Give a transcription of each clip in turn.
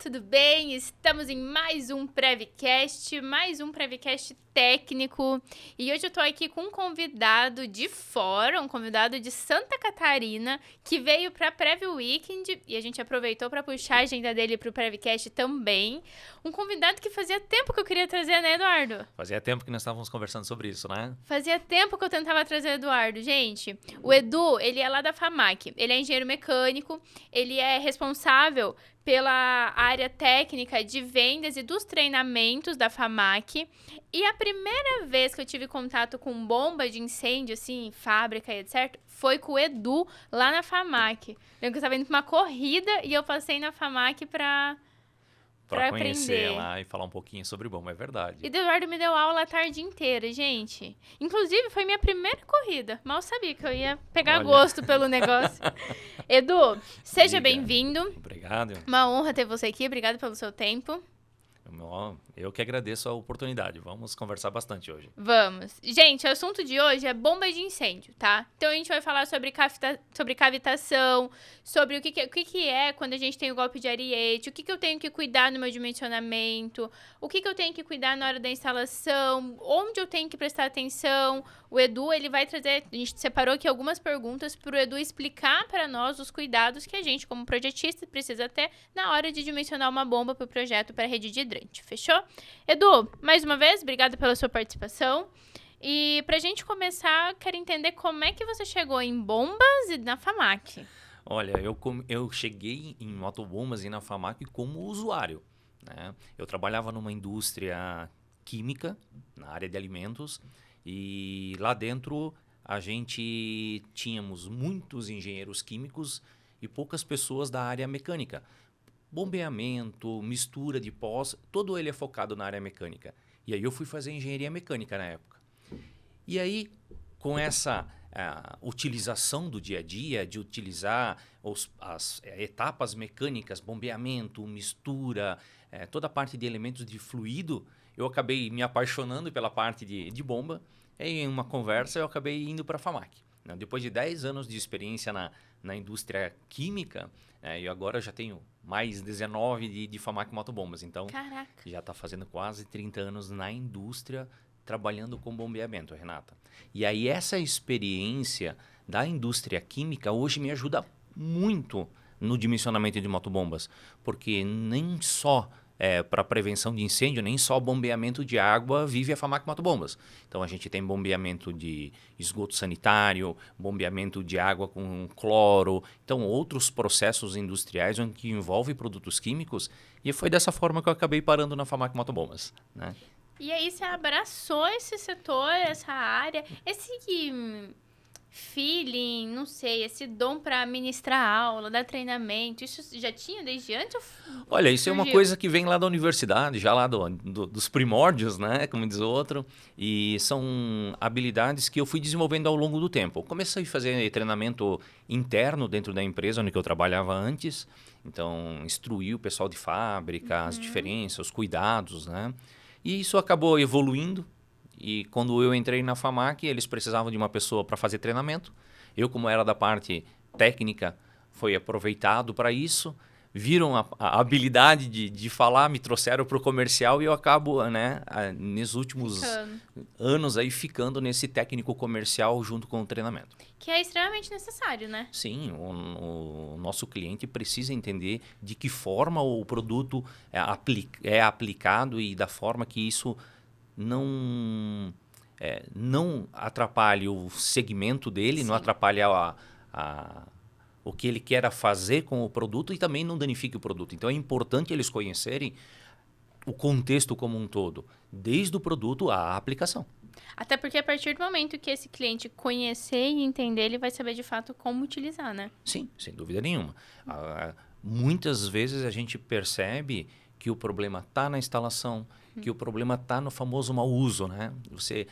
tudo bem? Estamos em mais um Prevcast técnico. E hoje eu tô aqui com um convidado de fora, um convidado de Santa Catarina, que veio para Prev Weekend e a gente aproveitou para puxar a agenda dele pro Prevcast também. Um convidado que fazia tempo que eu queria trazer, né, Eduardo? Fazia tempo que nós estávamos conversando sobre isso, né? Fazia tempo que eu tentava trazer o Eduardo. Gente, o Edu, ele é lá da FAMAC. Ele é engenheiro mecânico, ele é responsável pela área técnica de vendas e dos treinamentos da FAMAC. E a primeira vez que eu tive contato com bomba de incêndio, assim, fábrica e etc., foi com o Edu lá na FAMAC. Lembro que eu estava indo pra uma corrida e eu passei na FAMAC pra Conhecer aprender. lá e falar um pouquinho sobre bomba, é verdade. E o Eduardo me deu aula a tarde inteira, gente. Inclusive, foi minha primeira corrida. Mal sabia que eu ia pegar Olha. gosto pelo negócio. Edu, seja Diga. bem-vindo. Obrigado. Uma honra ter você aqui. Obrigado pelo seu tempo. Eu que agradeço a oportunidade. Vamos conversar bastante hoje. Vamos. Gente, o assunto de hoje é bomba de incêndio, tá? Então, a gente vai falar sobre cavitação, sobre o que é quando a gente tem o golpe de ariete, o que eu tenho que cuidar no meu dimensionamento, o que eu tenho que cuidar na hora da instalação, onde eu tenho que prestar atenção. O Edu, ele vai trazer, a gente separou aqui algumas perguntas para o Edu explicar para nós os cuidados que a gente, como projetista, precisa ter na hora de dimensionar uma bomba para o projeto para a rede de hidrante. Fechou? Edu, mais uma vez, obrigada pela sua participação. E pra gente começar, quero entender como é que você chegou em bombas e na FAMAC. Olha, eu cheguei em motobombas e na FAMAC como usuário, né? Eu trabalhava numa indústria química, na área de alimentos, e lá dentro a gente tínhamos muitos engenheiros químicos e poucas pessoas da área mecânica. Bombeamento, mistura de pós, todo ele é focado na área mecânica. E aí eu fui fazer engenharia mecânica na época. E aí, com essa utilização do dia a dia, de utilizar as etapas mecânicas, bombeamento, mistura, toda a parte de elementos de fluido, eu acabei me apaixonando pela parte de bomba. E em uma conversa eu acabei indo para a FAMAC. Depois de 10 anos de experiência na indústria química, e agora eu já tenho mais 19 de FAMAC Motobombas. Então, Caraca. já está fazendo quase 30 anos na indústria, trabalhando com bombeamento, Renata. E aí essa experiência da indústria química hoje me ajuda muito no dimensionamento de motobombas. Porque nem só para prevenção de incêndio, nem só bombeamento de água vive a FAMAC Motobombas. Então a gente tem bombeamento de esgoto sanitário, bombeamento de água com cloro, então outros processos industriais que envolvem produtos químicos, e foi dessa forma que eu acabei parando na FAMAC Motobombas, né? E aí você abraçou esse setor, essa área, esse feeling, não sei, esse dom para ministrar aula, dar treinamento, isso já tinha desde antes? Olha, isso surgiu? É uma coisa que vem lá da universidade, já lá dos primórdios, né? Como diz o outro. E são habilidades que eu fui desenvolvendo ao longo do tempo. Eu comecei a fazer treinamento interno dentro da empresa onde eu trabalhava antes. Então, instruir o pessoal de fábrica, as diferenças, os cuidados, né? E isso acabou evoluindo. E quando eu entrei na FAMAC, eles precisavam de uma pessoa para fazer treinamento. Eu, como era da parte técnica, fui aproveitado para isso. Viram a habilidade de falar, me trouxeram para o comercial e eu acabo, né, nos últimos anos aí ficando nesse técnico comercial junto com o treinamento. Que é extremamente necessário, né? Sim, o nosso cliente precisa entender de que forma o produto é aplicado e da forma que isso não atrapalhe o segmento dele, não atrapalhe o que ele quer fazer com o produto e também não danifique o produto. Então é importante eles conhecerem o contexto como um todo, desde o produto à aplicação. Até porque a partir do momento que esse cliente conhecer e entender, ele vai saber de fato como utilizar, né? Sim, sem dúvida nenhuma. Muitas vezes a gente percebe que o problema está na instalação, que o problema está no famoso mau uso, né? Você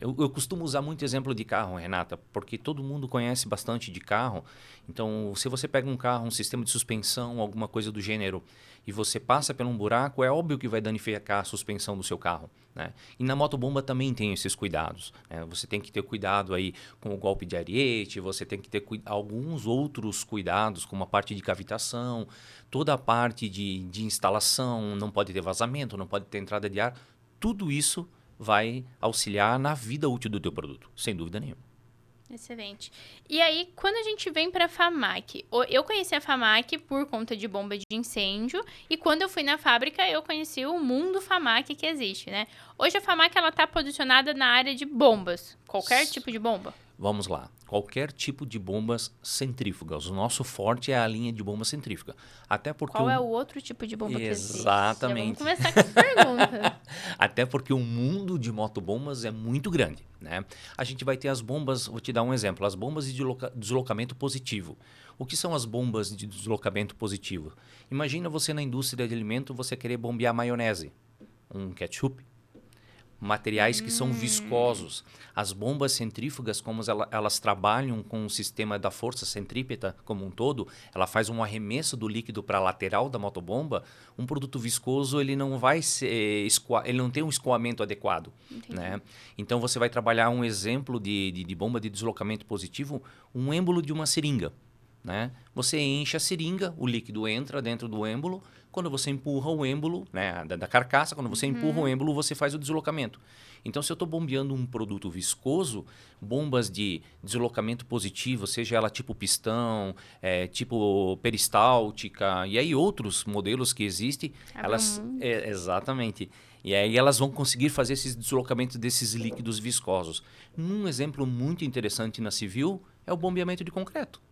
Eu costumo usar muito exemplo de carro, Renata, porque todo mundo conhece bastante de carro. Então, se você pega um carro, um sistema de suspensão, alguma coisa do gênero, e você passa por um buraco, é óbvio que vai danificar a suspensão do seu carro, né? E na motobomba também tem esses cuidados, né? Você tem que ter cuidado aí com o golpe de ariete, você tem que ter alguns outros cuidados, como a parte de cavitação, toda a parte de instalação, não pode ter vazamento, não pode ter entrada de ar. Tudo isso vai auxiliar na vida útil do teu produto, sem dúvida nenhuma. Excelente. E aí, quando a gente vem para a FAMAC, eu conheci a FAMAC por conta de bomba de incêndio, e quando eu fui na fábrica, eu conheci o mundo FAMAC que existe, né? Hoje a FAMAC ela está posicionada na área de bombas, qualquer tipo de bomba. Vamos lá. Qualquer tipo de bombas centrífugas. O nosso forte é a linha de bomba centrífuga. Até porque Qual é o outro tipo de bomba que existe? Exatamente. Já vamos começar com essa pergunta. Até porque o mundo de motobombas é muito grande, né? A gente vai ter as bombas, vou te dar um exemplo, as bombas de deslocamento positivo. O que são as bombas de deslocamento positivo? Imagina você na indústria de alimento, você querer bombear maionese, um ketchup, materiais que são viscosos. As bombas centrífugas, como elas trabalham com o sistema da força centrípeta como um todo, ela faz um arremesso do líquido para a lateral da motobomba. Um produto viscoso ele não vai ser ele não tem um escoamento adequado, né? Então você vai trabalhar um exemplo de bomba de deslocamento positivo, um êmbolo de uma seringa, né? Você enche a seringa, o líquido entra dentro do êmbolo. Quando você empurra o êmbolo, né, da carcaça, quando você empurra o êmbolo, você faz o deslocamento. Então, se eu estou bombeando um produto viscoso, bombas de deslocamento positivo, seja ela tipo pistão, tipo peristáltica, e aí outros modelos que existem, exatamente. E aí elas vão conseguir fazer esses deslocamentos desses líquidos viscosos. Um exemplo muito interessante na civil é o bombeamento de concreto,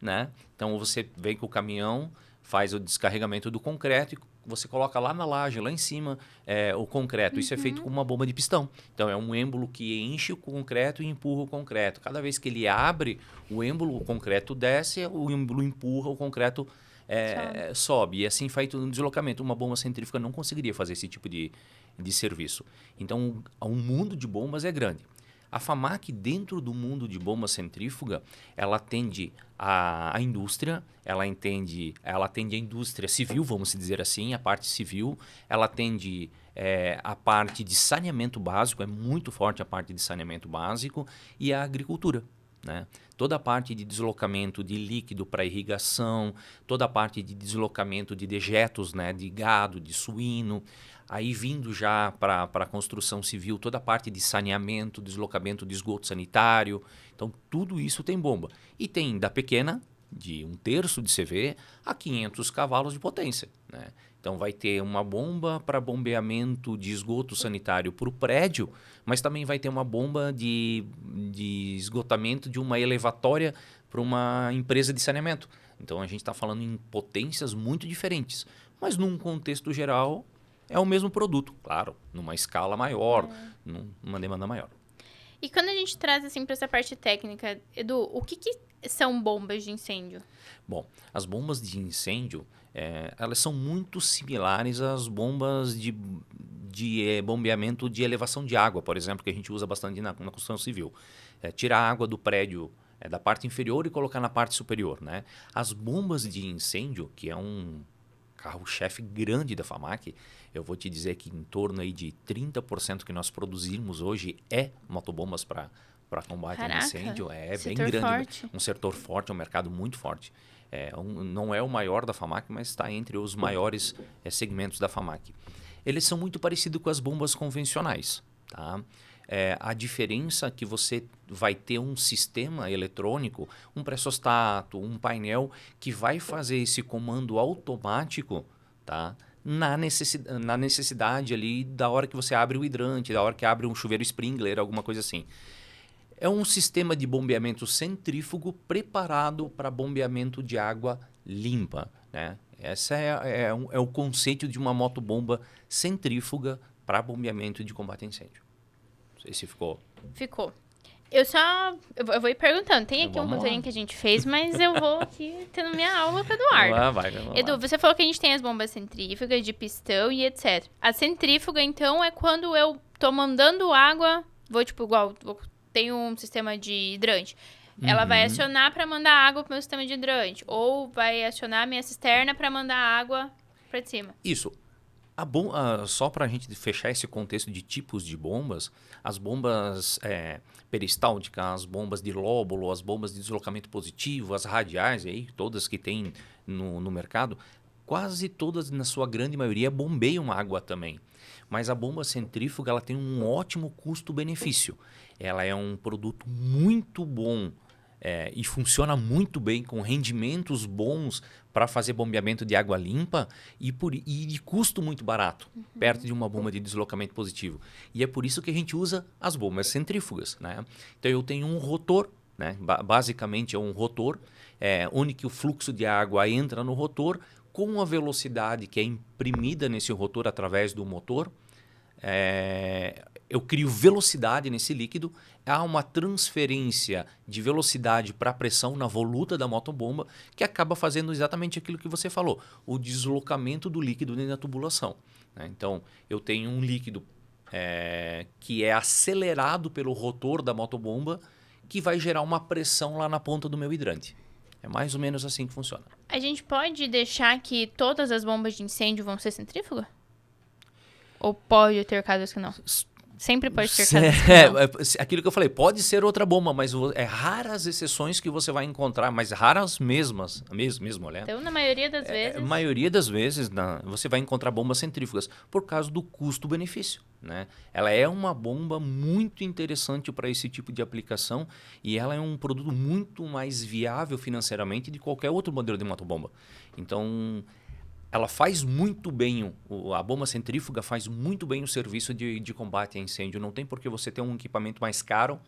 né? Então, você vem com o caminhão, faz o descarregamento do concreto e você coloca lá na laje, lá em cima, o concreto. Isso é feito com uma bomba de pistão. Então, é um êmbolo que enche o concreto e empurra o concreto. Cada vez que ele abre o êmbolo, o concreto desce, o êmbolo empurra, o concreto sobe. E assim feito um deslocamento. Uma bomba centrífuga não conseguiria fazer esse tipo de serviço. Então, o mundo de bombas é grande. A FAMAC, dentro do mundo de bomba centrífuga, ela atende a indústria, ela atende a indústria civil, vamos dizer assim, a parte civil, ela atende a parte de saneamento básico, é muito forte a parte de saneamento básico, e a agricultura, né? Toda a parte de deslocamento de líquido para irrigação, toda a parte de deslocamento de dejetos, né, de gado, de suíno. Aí vindo já para a construção civil, toda a parte de saneamento, deslocamento de esgoto sanitário. Então, tudo isso tem bomba. E tem da pequena, de 1/3 de CV, a 500 cavalos de potência, né? Então, vai ter uma bomba para bombeamento de esgoto sanitário para o prédio, mas também vai ter uma bomba de esgotamento de uma elevatória para uma empresa de saneamento. Então, a gente está falando em potências muito diferentes. Mas, num contexto geral, é o mesmo produto, claro, numa escala maior, numa demanda maior. E quando a gente traz assim para essa parte técnica, Edu, o que são bombas de incêndio? Bom, as bombas de incêndio, elas são muito similares às bombas de bombeamento de elevação de água, por exemplo, que a gente usa bastante na construção civil. Tirar a água do prédio da parte inferior e colocar na parte superior, né? As bombas de incêndio, que é um carro-chefe grande da FAMAC, eu vou te dizer que em torno aí de 30% que nós produzimos hoje é motobombas para combate a incêndio. É bem grande. Forte. Um setor forte, um mercado muito forte. Não é o maior da FAMAC, mas está entre os maiores segmentos da FAMAC. Eles são muito parecidos com as bombas convencionais, tá? A diferença é que você vai ter um sistema eletrônico, um pressostato, um painel que vai fazer esse comando automático, tá? Na necessidade ali da hora que você abre o hidrante, da hora que abre um chuveiro sprinkler, alguma coisa assim. É um sistema de bombeamento centrífugo preparado para bombeamento de água limpa, né? Esse é o conceito de uma motobomba centrífuga para bombeamento de combate a incêndio. Não sei se ficou. Ficou. Eu vou ir perguntando. Tem aqui Vamos um lá. roteirinho que a gente fez, mas eu vou aqui tendo minha aula com o Eduardo. Vamos lá. Edu, você falou que a gente tem as bombas centrífugas, de pistão e etc. A centrífuga, então, é quando eu tô mandando água, tenho um sistema de hidrante. Ela vai acionar pra mandar água pro meu sistema de hidrante. Ou vai acionar a minha cisterna pra mandar água pra cima. Isso. Só para a gente fechar esse contexto de tipos de bombas, as bombas peristálticas, as bombas de lóbulo, as bombas de deslocamento positivo, as radiais, aí, todas que tem no mercado, quase todas, na sua grande maioria, bombeiam água também. Mas a bomba centrífuga ela tem um ótimo custo-benefício. Ela é um produto muito bom e funciona muito bem, com rendimentos bons para fazer bombeamento de água limpa e de custo muito barato, perto de uma bomba de deslocamento positivo. E é por isso que a gente usa as bombas centrífugas, né? Então eu tenho um rotor, né? Basicamente é um rotor, onde que o fluxo de água entra no rotor com a velocidade que é imprimida nesse rotor através do motor. Eu crio velocidade nesse líquido, há uma transferência de velocidade para a pressão na voluta da motobomba que acaba fazendo exatamente aquilo que você falou, o deslocamento do líquido dentro da tubulação, né? Então, eu tenho um líquido que é acelerado pelo rotor da motobomba que vai gerar uma pressão lá na ponta do meu hidrante. É mais ou menos assim que funciona. A gente pode deixar que todas as bombas de incêndio vão ser centrífuga? Ou pode ter casos que não? Sempre pode ter casos que não. Aquilo que eu falei, pode ser outra bomba, mas é raras exceções que você vai encontrar, mas raras mesmo, olha. Então, na maioria das vezes... A maioria das vezes você vai encontrar bombas centrífugas por causa do custo-benefício, né? Ela é uma bomba muito interessante para esse tipo de aplicação e ela é um produto muito mais viável financeiramente de qualquer outro modelo de motobomba. Então, ela faz muito bem, a bomba centrífuga faz muito bem o serviço de combate a incêndio. Não tem por que você ter um equipamento mais caro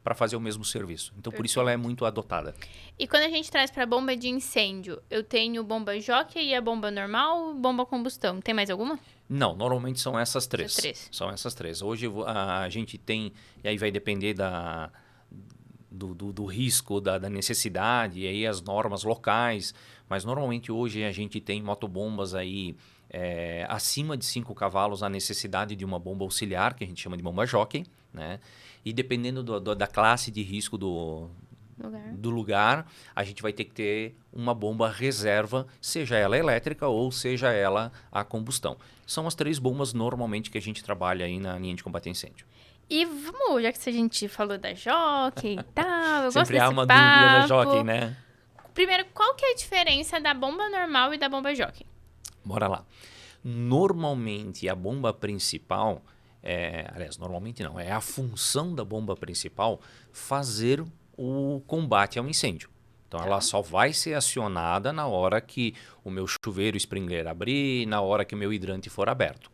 para fazer o mesmo serviço. Então, por isso ela é muito adotada. E quando a gente traz para bomba de incêndio, eu tenho bomba jockey e a bomba normal, bomba combustão. Tem mais alguma? Não, normalmente são essas três. São essas três. Hoje a gente tem, e aí vai depender do risco, da necessidade, e aí as normas locais, mas normalmente hoje a gente tem motobombas aí acima de 5 cavalos a necessidade de uma bomba auxiliar, que a gente chama de bomba jockey, né? E dependendo da classe de risco do lugar, a gente vai ter que ter uma bomba reserva, seja ela elétrica ou seja ela a combustão. São as 3 bombas normalmente que a gente trabalha aí na linha de combate a incêndio. E vamos, já que a gente falou da jockey e tal, eu gosto Sempre desse há uma papo. dúvida da jockey, né? Primeiro, qual que é a diferença da bomba normal e da bomba jockey? Bora lá. Normalmente, a bomba principal, aliás, normalmente não, é a função da bomba principal fazer o combate ao incêndio. Então, ela só vai ser acionada na hora que o meu chuveiro sprinkler abrir, na hora que o meu hidrante for aberto.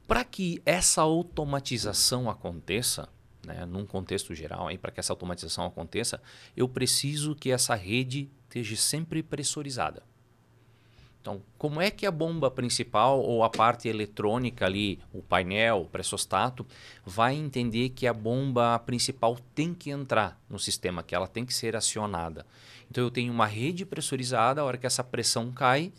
Para que essa automatização aconteça, né, num contexto geral, para que essa automatização aconteça, eu preciso que essa rede esteja sempre pressurizada. Então, como é que a bomba principal ou a parte eletrônica ali, o painel, o pressostato, vai entender que a bomba principal tem que entrar no sistema, que ela tem que ser acionada? Então, eu tenho uma rede pressurizada, a hora que essa pressão cai,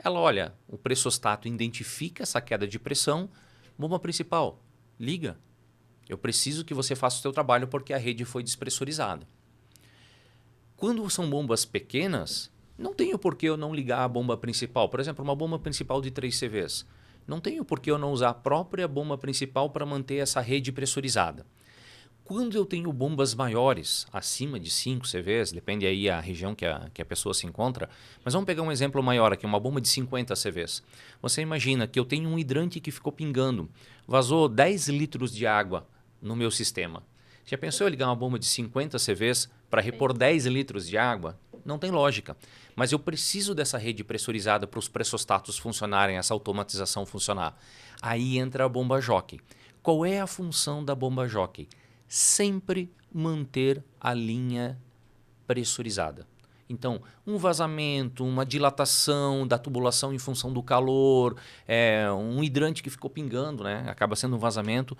ela olha, o pressostato identifica essa queda de pressão, bomba principal, liga. Eu preciso que você faça o seu trabalho porque a rede foi despressurizada. Quando são bombas pequenas, não tenho por que eu não ligar a bomba principal. Por exemplo, uma bomba principal de 3 CVs. Não tenho por que eu não usar a própria bomba principal para manter essa rede pressurizada. Quando eu tenho bombas maiores, acima de 5 CVs, depende aí a região que a pessoa se encontra, mas vamos pegar um exemplo maior aqui, uma bomba de 50 CVs. Você imagina que eu tenho um hidrante que ficou pingando, vazou 10 litros de água no meu sistema. Já pensou em ligar uma bomba de 50 CVs para repor 10 litros de água? Não tem lógica. Mas eu preciso dessa rede pressurizada para os pressostatos funcionarem, essa automatização funcionar. Aí entra a bomba jockey. Qual é a função da bomba jockey? Sempre manter a linha pressurizada. Então, um vazamento, uma dilatação da tubulação em função do calor, um hidrante que ficou pingando, né? Acaba sendo um vazamento.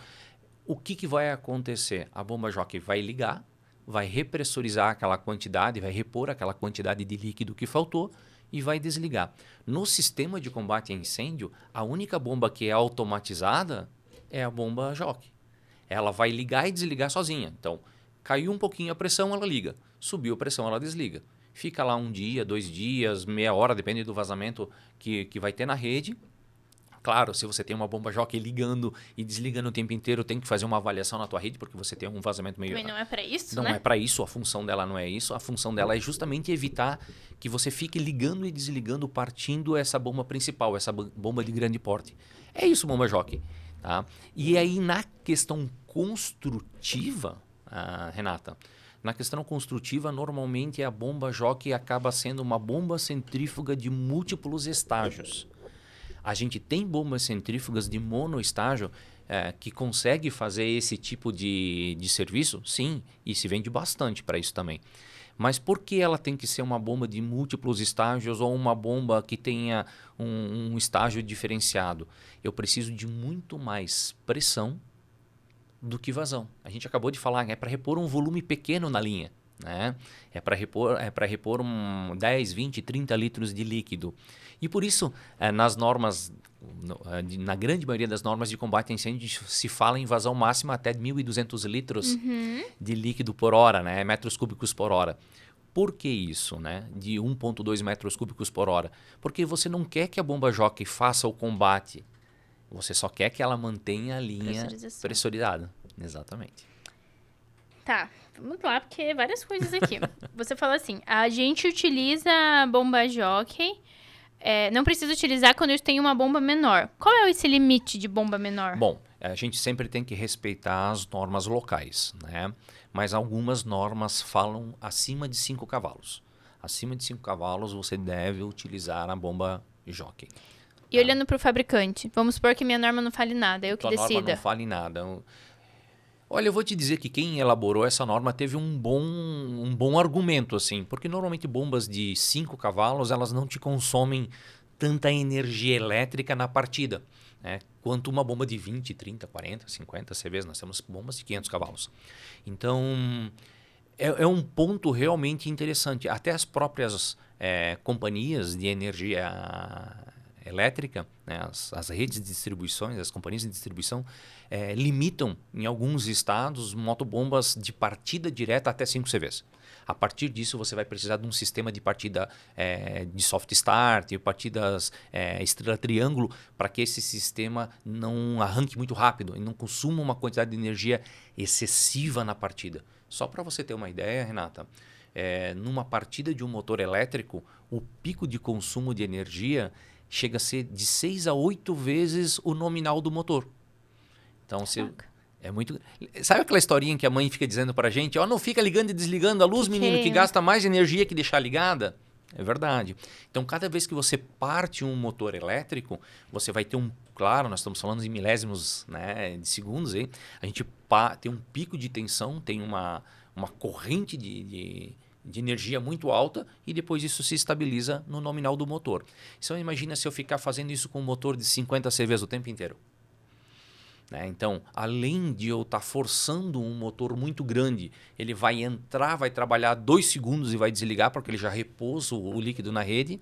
o que vai acontecer? A bomba jockey vai ligar, vai repressurizar aquela quantidade, vai repor aquela quantidade de líquido que faltou e vai desligar. No sistema de combate a incêndio, a única bomba que é automatizada é a bomba jockey. Ela vai ligar e desligar sozinha. Então, caiu um pouquinho a pressão, ela liga. Subiu a pressão, ela desliga. Fica lá 1 dia, 2 dias, meia hora, depende do vazamento que vai ter na rede. Claro, se você tem uma bomba jockey ligando e desligando o tempo inteiro, tem que fazer uma avaliação na tua rede, porque você tem um vazamento meio... Também não é para isso, Não né? é para isso, a função dela não é isso. A função dela é justamente evitar que você fique ligando e desligando, partindo essa bomba principal, essa bomba de grande porte. É isso, bomba jockey. Tá? E aí, na questão construtiva, Renata, na questão construtiva, normalmente a bomba jockey acaba sendo uma bomba centrífuga de múltiplos estágios. A gente tem bombas centrífugas de monoestágio que consegue fazer esse tipo de serviço? Sim, e se vende bastante para isso também. Mas por que ela tem que ser uma bomba de múltiplos estágios ou uma bomba que tenha um estágio diferenciado? Eu preciso de muito mais pressão do que vazão. A gente acabou de falar que é para repor um volume pequeno na linha. Né? É para repor 10, 20, 30 litros de líquido. E por isso, nas normas, na grande maioria das normas de combate a incêndio, se fala em vazão máxima até 1.200 litros de líquido por hora, né? Metros cúbicos por hora. Por que isso, né? De 1,2 metros cúbicos por hora? Porque você não quer que a bomba jockey faça o combate. Você só quer que ela mantenha a linha pressurizada. Exatamente. Tá, vamos lá, porque várias coisas aqui. Você falou assim, a gente utiliza a bomba jockey, não precisa utilizar quando eu tenho uma bomba menor. Qual é esse limite de bomba menor? Bom, a gente sempre tem que respeitar as normas locais, né? Mas algumas normas falam acima de 5 cavalos. Acima de 5 cavalos você deve utilizar a bomba jockey. E olhando para o fabricante, vamos supor que minha norma não fale nada, eu que decida. A norma não fale nada. Olha, eu vou te dizer que quem elaborou essa norma teve um bom argumento, assim, porque normalmente bombas de 5 cavalos, elas não te consomem tanta energia elétrica na partida, né? Quanto uma bomba de 20, 30, 40, 50 CVs, nós temos bombas de 500 cavalos. Então, é um ponto realmente interessante. Até as próprias companhias de energia elétrica, né, as redes de distribuições, as companhias de distribuição limitam em alguns estados motobombas de partida direta até 5 CVs. A partir disso você vai precisar de um sistema de partida de soft start, partidas estrela triângulo, para que esse sistema não arranque muito rápido e não consuma uma quantidade de energia excessiva na partida. Só para você ter uma ideia, Renata, numa partida de um motor elétrico, o pico de consumo de energia chega a ser de 6 a 8 vezes o nominal do motor. Então, é muito... Sabe aquela historinha que a mãe fica dizendo pra gente? Não fica ligando e desligando a luz, menino, que gasta mais energia que deixar ligada? É verdade. Então, cada vez que você parte um motor elétrico, você vai ter claro, nós estamos falando em milésimos, né, de segundos, aí, a gente tem um pico de tensão, tem uma corrente de energia muito alta e depois isso se estabiliza no nominal do motor. Então imagina se eu ficar fazendo isso com um motor de 50 CVs o tempo inteiro. Né? Então, além de eu estar forçando um motor muito grande, ele vai entrar, vai trabalhar 2 segundos e vai desligar porque ele já repôs o líquido na rede,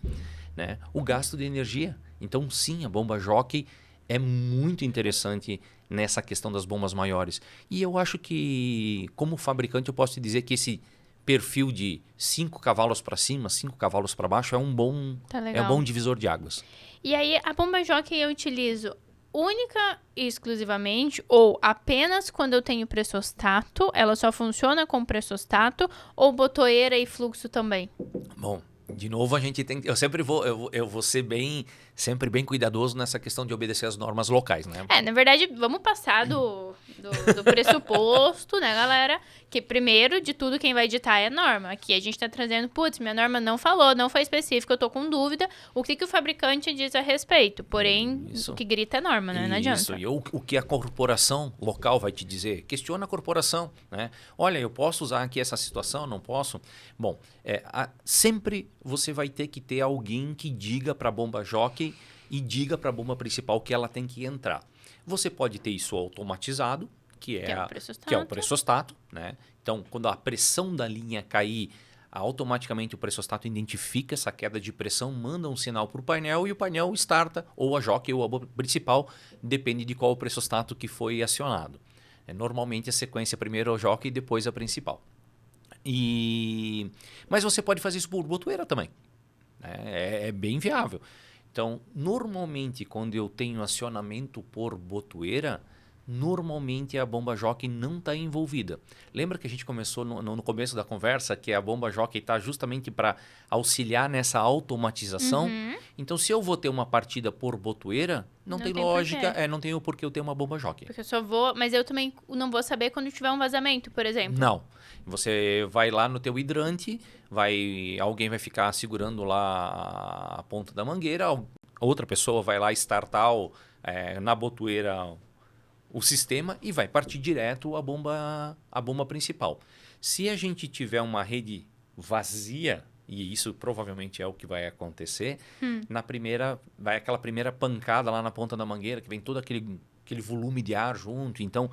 né? O gasto de energia. Então sim, a bomba jockey é muito interessante nessa questão das bombas maiores. E eu acho que, como fabricante, eu posso te dizer que esse perfil de 5 cavalos para cima, 5 cavalos para baixo é um bom divisor de águas. E aí, a bomba jockey eu utilizo única e exclusivamente ou apenas quando eu tenho pressostato? Ela só funciona com pressostato ou botoeira e fluxo também? Bom, de novo a gente tem... Eu vou ser sempre bem cuidadoso nessa questão de obedecer as normas locais, né? Na verdade, vamos passar do pressuposto, né, galera? Que primeiro de tudo quem vai editar é a norma. Aqui a gente tá trazendo, minha norma não falou, não foi específica, eu tô com dúvida. O que o fabricante diz a respeito? Porém, o que grita é norma, né? Não adianta. Isso, e o que a corporação local vai te dizer? Questiona a corporação, né? Olha, eu posso usar aqui essa situação, não posso? Bom, sempre você vai ter que ter alguém que diga para a bomba jockey e diga para a bomba principal que ela tem que entrar. Você pode ter isso automatizado, que Que é o que é o pressostato, né? Então, quando a pressão da linha cair, automaticamente o pressostato identifica essa queda de pressão, manda um sinal para o painel e o painel starta, ou a jockey ou a bomba principal, depende de qual o pressostato que foi acionado. Normalmente a sequência primeiro é o jockey e depois a principal. Mas você pode fazer isso por botoeira também. É bem viável. Então, normalmente, quando eu tenho acionamento por botoeira, normalmente a bomba jockey não está envolvida. Lembra que a gente começou no começo da conversa que a bomba jockey está justamente para auxiliar nessa automatização? Então, se eu vou ter uma partida por botoeira, não tem lógica, não tem o porquê eu ter uma bomba jockey. Porque eu só vou, mas eu também não vou saber quando tiver um vazamento, por exemplo. Não. Você vai lá no teu hidrante, alguém vai ficar segurando lá a ponta da mangueira, outra pessoa vai lá startar na botoeira o sistema e vai partir direto a bomba principal. Se a gente tiver uma rede vazia, e isso provavelmente é o que vai acontecer, na primeira, vai aquela primeira pancada lá na ponta da mangueira, que vem todo aquele volume de ar junto. Então,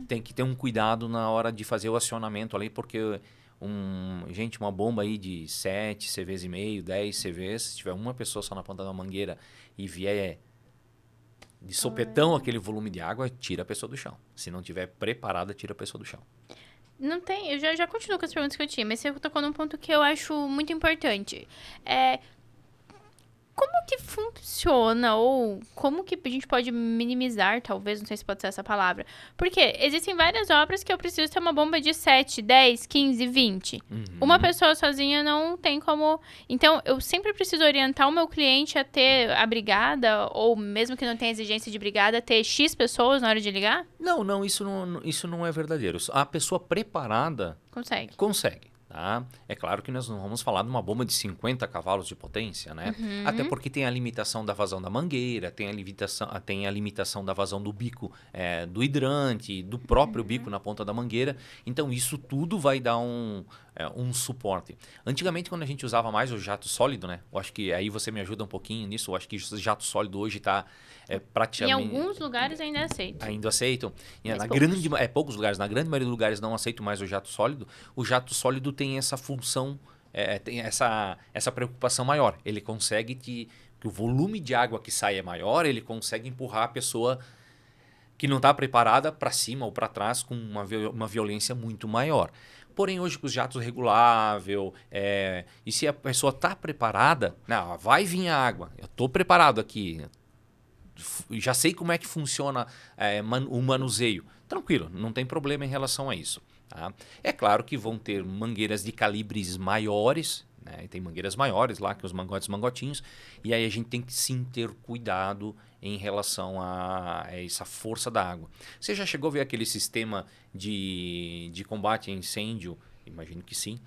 tem que ter um cuidado na hora de fazer o acionamento ali, porque uma bomba aí de 7 CVs e meio, 10 CVs, se tiver uma pessoa só na ponta da mangueira e vier de sopetão aquele volume de água, tira a pessoa do chão. Se não tiver preparada, tira a pessoa do chão. Não tem, eu já continuo com as perguntas que eu tinha, mas você tocou num ponto que eu acho muito importante. Como que funciona, ou como que a gente pode minimizar, talvez, não sei se pode ser essa palavra. Porque existem várias obras que eu preciso ter uma bomba de 7, 10, 15, 20. Uma pessoa sozinha não tem como... Então, eu sempre preciso orientar o meu cliente a ter a brigada, ou mesmo que não tenha exigência de brigada, ter X pessoas na hora de ligar? Não, isso não é verdadeiro. A pessoa preparada... Consegue. Tá? É claro que nós não vamos falar de uma bomba de 50 cavalos de potência, né? Até porque tem a limitação da vazão da mangueira, tem a limitação da vazão do bico do hidrante, do próprio bico na ponta da mangueira. Então, isso tudo vai dar um suporte. Antigamente, quando a gente usava mais o jato sólido, né? Eu acho que aí você me ajuda um pouquinho nisso. Eu acho que o jato sólido hoje está praticamente... Em alguns lugares ainda aceitam. Ainda aceitam. Poucos. Poucos lugares. Na grande maioria dos lugares não aceitam mais o jato sólido. O jato sólido tem essa função, tem essa preocupação maior. Ele consegue que o volume de água que sai é maior, ele consegue empurrar a pessoa que não está preparada para cima ou para trás com uma violência muito maior. Porém, hoje com os jatos regulável, e se a pessoa está preparada, não, vai vir a água, eu estou preparado aqui, já sei como é que funciona o manuseio. Tranquilo, não tem problema em relação a isso. Tá? É claro que vão ter mangueiras de calibres maiores, né? E tem mangueiras maiores lá, que os mangotinhos, e aí a gente tem que sim ter cuidado em relação a essa força da água. Você já chegou a ver aquele sistema de combate a incêndio? Imagino que sim.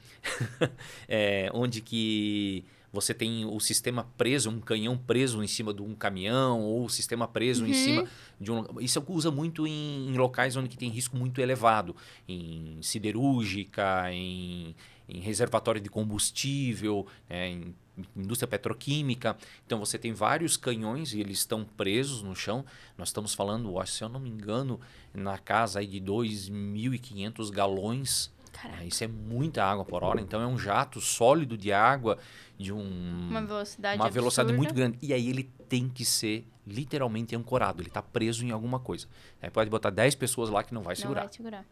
Onde que você tem o sistema preso, um canhão preso em cima de um caminhão, ou o sistema preso em cima de um... Isso usa muito em locais onde tem risco muito elevado, em siderúrgica, em reservatório de combustível, em indústria petroquímica. Então, você tem vários canhões e eles estão presos no chão. Nós estamos falando, se eu não me engano, na casa aí de 2.500 galões. Isso é muita água por hora. Então, é um jato sólido de água de uma velocidade muito grande. E aí, ele tem que ser literalmente ancorado. Ele está preso em alguma coisa. Pode botar 10 pessoas lá que não vai segurar. Não vai segurar.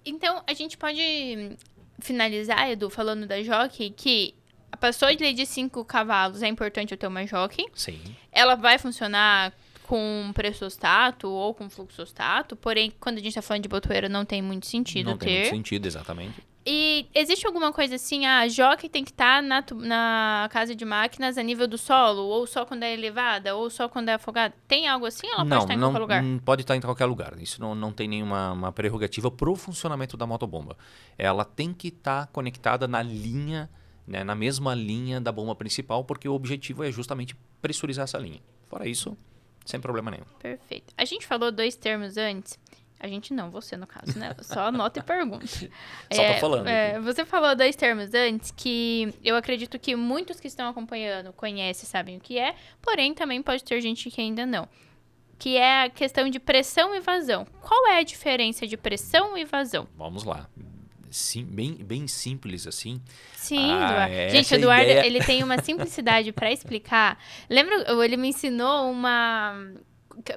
Então, a gente pode finalizar, Edu, falando da jockey, que a passoa de 5 cavalos é importante eu ter uma jockey. Sim. Ela vai funcionar com pressostato ou com fluxostato, porém, quando a gente tá falando de botoeira, não tem muito sentido ter. Não tem muito sentido, exatamente. E existe alguma coisa assim, a jockey tem que estar na casa de máquinas a nível do solo, ou só quando é elevada, ou só quando é afogada? Tem algo assim ou ela pode estar em qualquer lugar? Não pode estar em qualquer lugar. Isso não tem nenhuma prerrogativa pro funcionamento da motobomba. Ela tem que estar conectada na linha, né, na mesma linha da bomba principal, porque o objetivo é justamente pressurizar essa linha. Fora isso, sem problema nenhum. Perfeito. A gente falou 2 termos antes. A gente não, você no caso, né? Só anota e pergunta. Só tô falando. Você falou 2 termos antes que eu acredito que muitos que estão acompanhando conhecem, sabem o que é, porém também pode ter gente que ainda não. que é a questão de pressão e vazão. Qual é a diferença de pressão e vazão? Vamos lá. Sim, bem simples assim. Sim, Eduardo. Gente, o Eduardo, ele tem uma simplicidade para explicar. Lembra, ele me ensinou uma...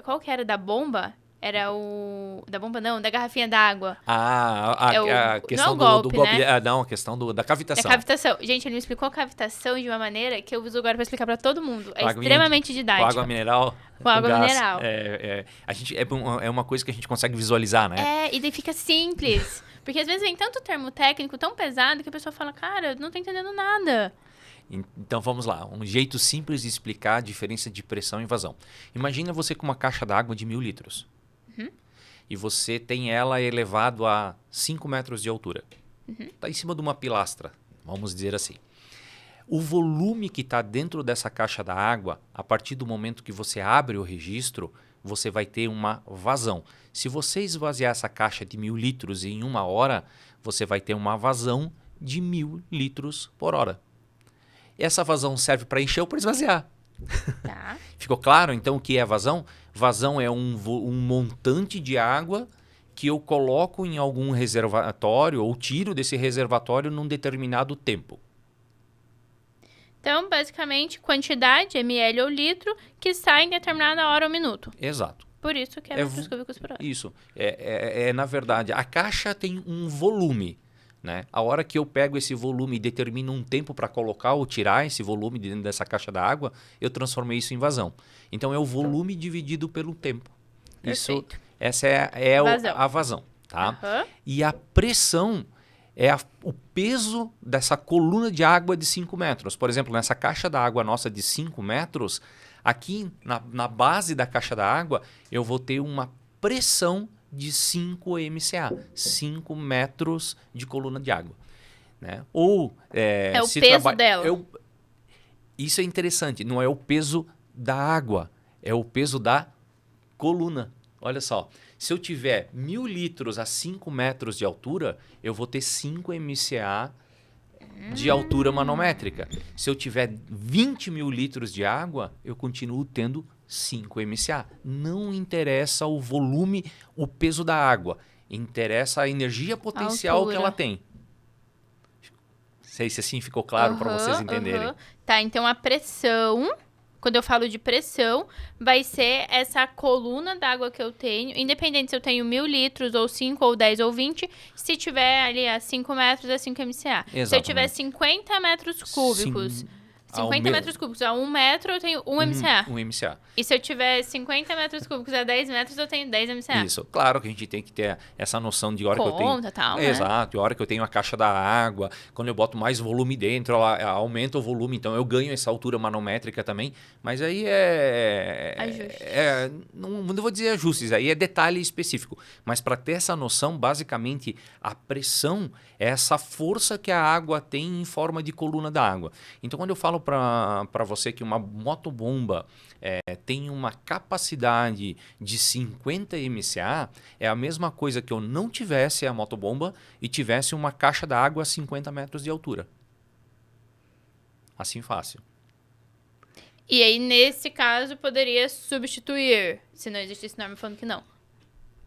Qual que era da bomba? Era o... Da bomba não, da garrafinha d'água. A questão não é o golpe, do golpe. né? Não, a questão da cavitação. Da cavitação. Gente, ele me explicou a cavitação de uma maneira que eu uso agora para explicar para todo mundo. É Água extremamente didático. Com água mineral. Com água gás. mineral. É uma coisa que a gente consegue visualizar, né? E daí fica simples. Porque às vezes vem tanto termo técnico tão pesado que a pessoa fala, cara, eu não tô entendendo nada. Então vamos lá, um jeito simples de explicar a diferença de pressão e vazão. Imagina você com uma caixa d'água de 1000 litros. E você tem ela elevado a 5 metros de altura. Está em cima de uma pilastra, vamos dizer assim. O volume que está dentro dessa caixa d'água, a partir do momento que você abre o registro, você vai ter uma vazão. Se você esvaziar essa caixa de 1000 litros em 1 hora, você vai ter uma vazão de 1000 litros por hora. Essa vazão serve para encher ou para esvaziar. Tá. Ficou claro, então, o que é vazão? Vazão é um montante de água que eu coloco em algum reservatório ou tiro desse reservatório num determinado tempo. Então, basicamente, quantidade, ml ou litro, que sai em determinada hora ou minuto. Exato. Por isso que é metros cúbicos por hora. Isso. Na verdade, a caixa tem um volume. Né? A hora que eu pego esse volume e determino um tempo para colocar ou tirar esse volume dentro dessa caixa d'água, eu transformei isso em vazão. Então, é o volume dividido pelo tempo. Perfeito. Essa é a vazão. Tá? E a pressão é o peso dessa coluna de água de 5 metros. Por exemplo, nessa caixa d'água nossa de 5 metros, aqui na base da caixa d'água, eu vou ter uma pressão de 5 MCA, 5 metros de coluna de água. Né? Ou, o peso dela. Isso é interessante, não é o peso da água, é o peso da coluna. Olha só, se eu tiver 1000 litros a 5 metros de altura, eu vou ter 5 MCA de altura manométrica. Se eu tiver 20 mil litros de água, eu continuo tendo 5 MCA. Não interessa o volume, o peso da água. Interessa a energia potencial que ela tem. Não sei se assim ficou claro para vocês entenderem. Tá, então a pressão, quando eu falo de pressão, vai ser essa coluna d'água que eu tenho, independente se eu tenho 1000 litros, ou 5, ou 10, ou 20, se tiver ali a 5 metros, é 5 MCA. Exatamente. Se eu tiver 50 metros cúbicos... 50 metros cúbicos a 1 metro, eu tenho 1 MCA. 1 MCA. E se eu tiver 50 metros cúbicos a 10 metros, eu tenho 10 MCA. Isso. Claro que a gente tem que ter essa noção de hora que eu tenho... Tal, né? Exato. E a hora que eu tenho a caixa da água, quando eu boto mais volume dentro, ela aumenta o volume. Então, eu ganho essa altura manométrica também. Mas aí não vou dizer ajustes, aí é detalhe específico. Mas para ter essa noção, basicamente, a pressão é essa força que a água tem em forma de coluna da água. Então, quando eu falo para você que uma motobomba tem uma capacidade de 50 MCA, é a mesma coisa que eu não tivesse a motobomba e tivesse uma caixa d'água a 50 metros de altura. Assim fácil. E aí, nesse caso, poderia substituir, se não existisse norma falando que não.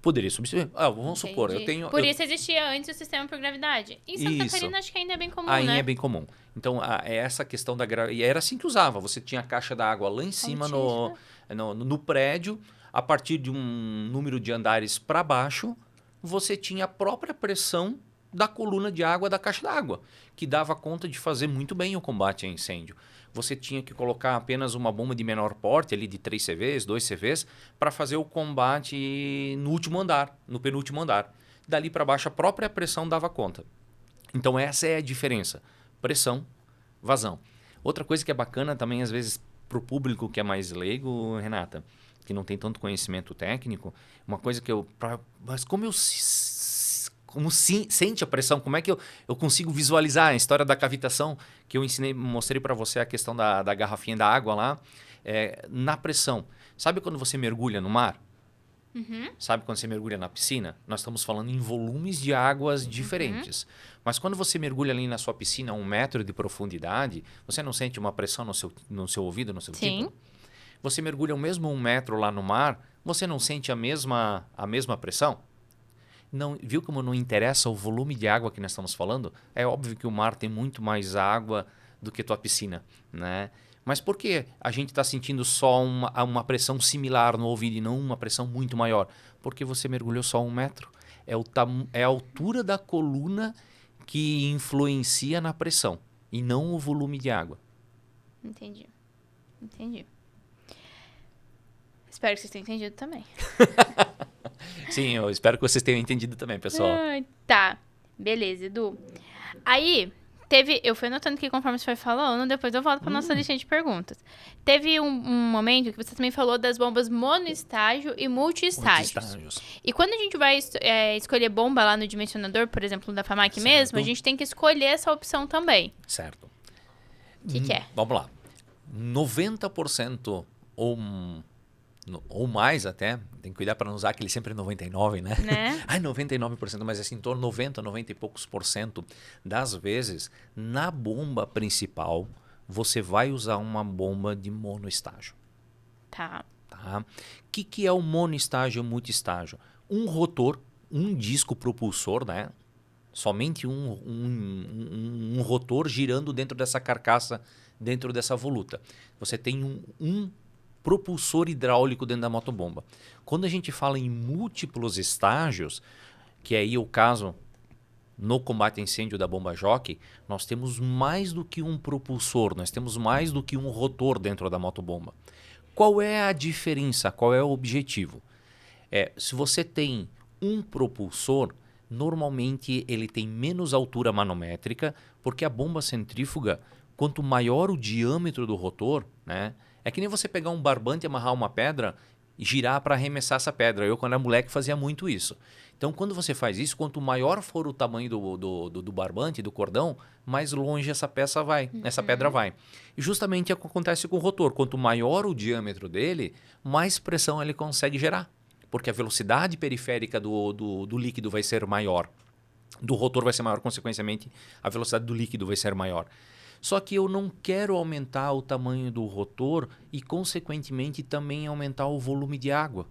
Poderia substituir. Vamos supor, eu tenho... Por isso existia antes o sistema por gravidade. Em Santa Catarina, acho que ainda é bem comum, Aí né? é bem comum. Então, essa questão da gravidade... E era assim que usava. Você tinha a caixa d'água lá em cima no prédio. A partir de um número de andares para baixo, você tinha a própria pressão da coluna de água da caixa d'água, que dava conta de fazer muito bem o combate a incêndio. Você tinha que colocar apenas uma bomba de menor porte, ali de 3 CVs, 2 CVs, para fazer o combate no último andar, no penúltimo andar. Dali para baixo, a própria pressão dava conta. Então, essa é a diferença. Pressão, vazão. Outra coisa que é bacana também, às vezes, para o público que é mais leigo, Renata, que não tem tanto conhecimento técnico, uma coisa que mas como sente a pressão, como é que eu consigo visualizar a história da cavitação, que eu mostrei para você a questão da garrafinha da água lá, na pressão. Sabe quando você mergulha no mar? Sabe quando você mergulha na piscina? Nós estamos falando em volumes de águas diferentes. Mas quando você mergulha ali na sua piscina a 1 metro de profundidade, você não sente uma pressão no seu ouvido, no seu tímpano? Você mergulha o mesmo 1 metro lá no mar, você não sente a mesma pressão? Não, viu como não interessa o volume de água que nós estamos falando? É óbvio que o mar tem muito mais água do que tua piscina, né? Mas por que a gente está sentindo só uma pressão similar no ouvido e não uma pressão muito maior? Porque você mergulhou só 1 metro. É a altura da coluna que influencia na pressão e não o volume de água. Entendi. Espero que vocês tenham entendido também. Sim, eu espero que vocês tenham entendido também, pessoal. Tá, beleza, Edu. Aí, eu fui anotando aqui conforme você foi falando, depois eu volto pra nossa listinha de perguntas. Teve um momento que você também falou das bombas monoestágio e multiestágios. E quando a gente vai escolher bomba lá no dimensionador, por exemplo, da FAMAC mesmo, a gente tem que escolher essa opção também. Certo. O que é? Vamos lá. 90% ou mais até, tem que cuidar para não usar aquele sempre 99, né? 99%, mas assim, em torno de 90 e poucos % das vezes, na bomba principal, você vai usar uma bomba de monoestágio. Tá. O que é o monoestágio e o multiestágio? Um rotor, um disco propulsor, né? Somente um rotor girando dentro dessa carcaça, dentro dessa voluta. Você tem um propulsor hidráulico dentro da motobomba. Quando a gente fala em múltiplos estágios, que é aí o caso no combate a incêndio da bomba Jockey, nós temos mais do que um propulsor, nós temos mais do que um rotor dentro da motobomba. Qual é a diferença? Qual é o objetivo? Se você tem um propulsor, normalmente ele tem menos altura manométrica, porque a bomba centrífuga, quanto maior o diâmetro do rotor, né? É que nem você pegar um barbante, amarrar uma pedra e girar para arremessar essa pedra. Eu, quando era moleque, fazia muito isso. Então, quando você faz isso, quanto maior for o tamanho do barbante, do cordão, mais longe essa peça vai, essa pedra vai. E justamente acontece com o rotor. Quanto maior o diâmetro dele, mais pressão ele consegue gerar. Porque a velocidade periférica do líquido vai ser maior. Do rotor vai ser maior, consequentemente, a velocidade do líquido vai ser maior. Só que eu não quero aumentar o tamanho do rotor e, consequentemente, também aumentar o volume de água.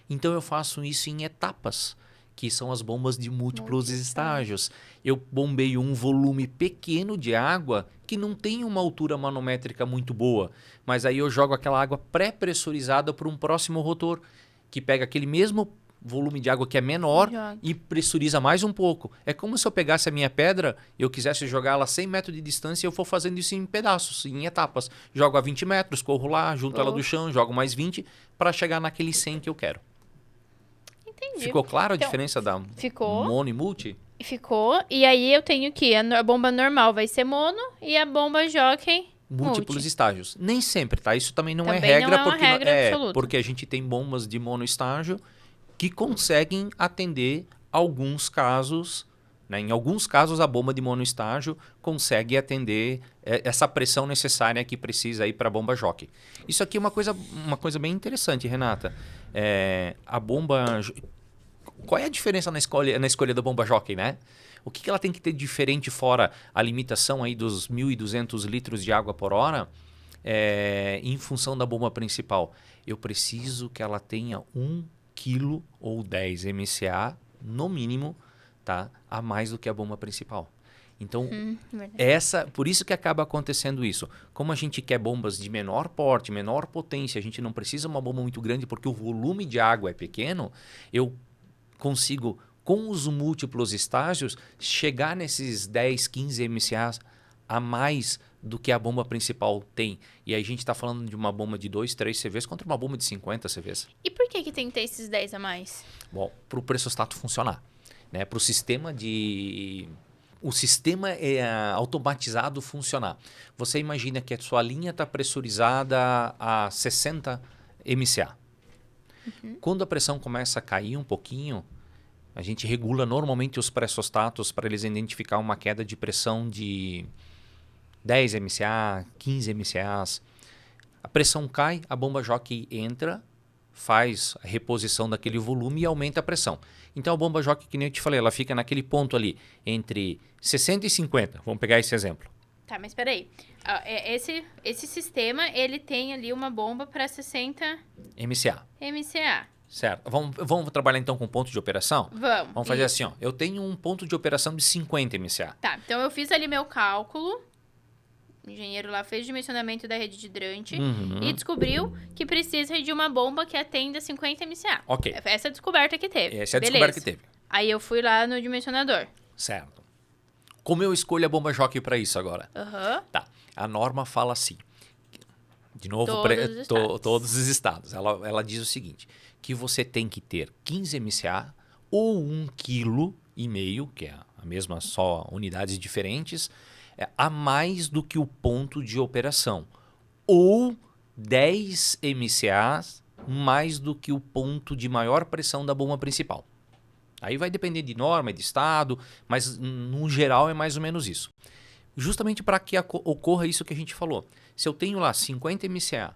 Então, eu faço isso em etapas, que são as bombas de múltiplos estágios. Eu bombeio um volume pequeno de água que não tem uma altura manométrica muito boa, mas aí eu jogo aquela água pré-pressurizada para um próximo rotor, que pega aquele mesmo volume de água que é menor e pressuriza mais um pouco. É como se eu pegasse a minha pedra e eu quisesse jogar ela a 100 metros de distância e eu for fazendo isso em pedaços, em etapas. Jogo a 20 metros, corro lá, junto ela do chão, jogo mais 20 para chegar naquele 100 que eu quero. Entendi. Ficou claro a diferença da mono e multi? Ficou. E aí eu tenho que a bomba normal vai ser mono e a bomba Jockey múltiplos estágios. Nem sempre, tá? Isso também não é também regra, não é uma regra absoluta. Porque a gente tem bombas de monoestágio que conseguem atender alguns casos, né? Em alguns casos a bomba de monoestágio consegue atender essa pressão necessária que precisa aí para a bomba Jockey. Isso aqui é uma coisa bem interessante, Renata. A bomba... Qual é a diferença na escolha da bomba Jockey, né? O que ela tem que ter diferente fora a limitação aí dos 1.200 litros de água por hora em função da bomba principal? Eu preciso que ela tenha 1 kg ou 10 MCA, no mínimo, tá? A mais do que a bomba principal. Então, por isso que acaba acontecendo isso. Como a gente quer bombas de menor porte, menor potência, a gente não precisa uma bomba muito grande porque o volume de água é pequeno, eu consigo, com os múltiplos estágios, chegar nesses 10, 15 MCAs a mais do que a bomba principal tem. E aí a gente está falando de uma bomba de 2, 3 CVs contra uma bomba de 50 CVs. E por que tem que ter esses 10 a mais? Bom, para o pressostato funcionar. Né? Para o sistema automatizado funcionar. Você imagina que a sua linha está pressurizada a 60 MCA. Quando a pressão começa a cair um pouquinho, a gente regula normalmente os pressostatos para eles identificar uma queda de pressão de 10 MCA, 15 MCAs. A pressão cai, a bomba Jockey entra, faz a reposição daquele volume e aumenta a pressão. Então a bomba Jockey, que nem eu te falei, ela fica naquele ponto ali, entre 60 e 50. Vamos pegar esse exemplo. Tá, mas peraí. Esse sistema, ele tem ali uma bomba para 60 MCA. MCA. Certo. Vamos trabalhar então com ponto de operação? Vamos fazer assim, ó. Eu tenho um ponto de operação de 50 MCA. Tá, então eu fiz ali meu cálculo. O engenheiro lá fez o dimensionamento da rede de hidrante e descobriu que precisa de uma bomba que atenda 50 MCA. Ok. Essa é a descoberta que teve. Essa é a Beleza. descoberta que teve. Aí eu fui lá no dimensionador. Certo. Como eu escolho a bomba jockey para isso agora? Tá. A norma fala assim. De novo, todos os estados. Ela diz o seguinte, que você tem que ter 15 MCA ou 1,5 kg, que é a mesma, só unidades diferentes, a mais do que o ponto de operação. Ou 10 MCA mais do que o ponto de maior pressão da bomba principal. Aí vai depender de norma, de estado, mas no geral é mais ou menos isso. Justamente para que ocorra isso que a gente falou. Se eu tenho lá 50 MCA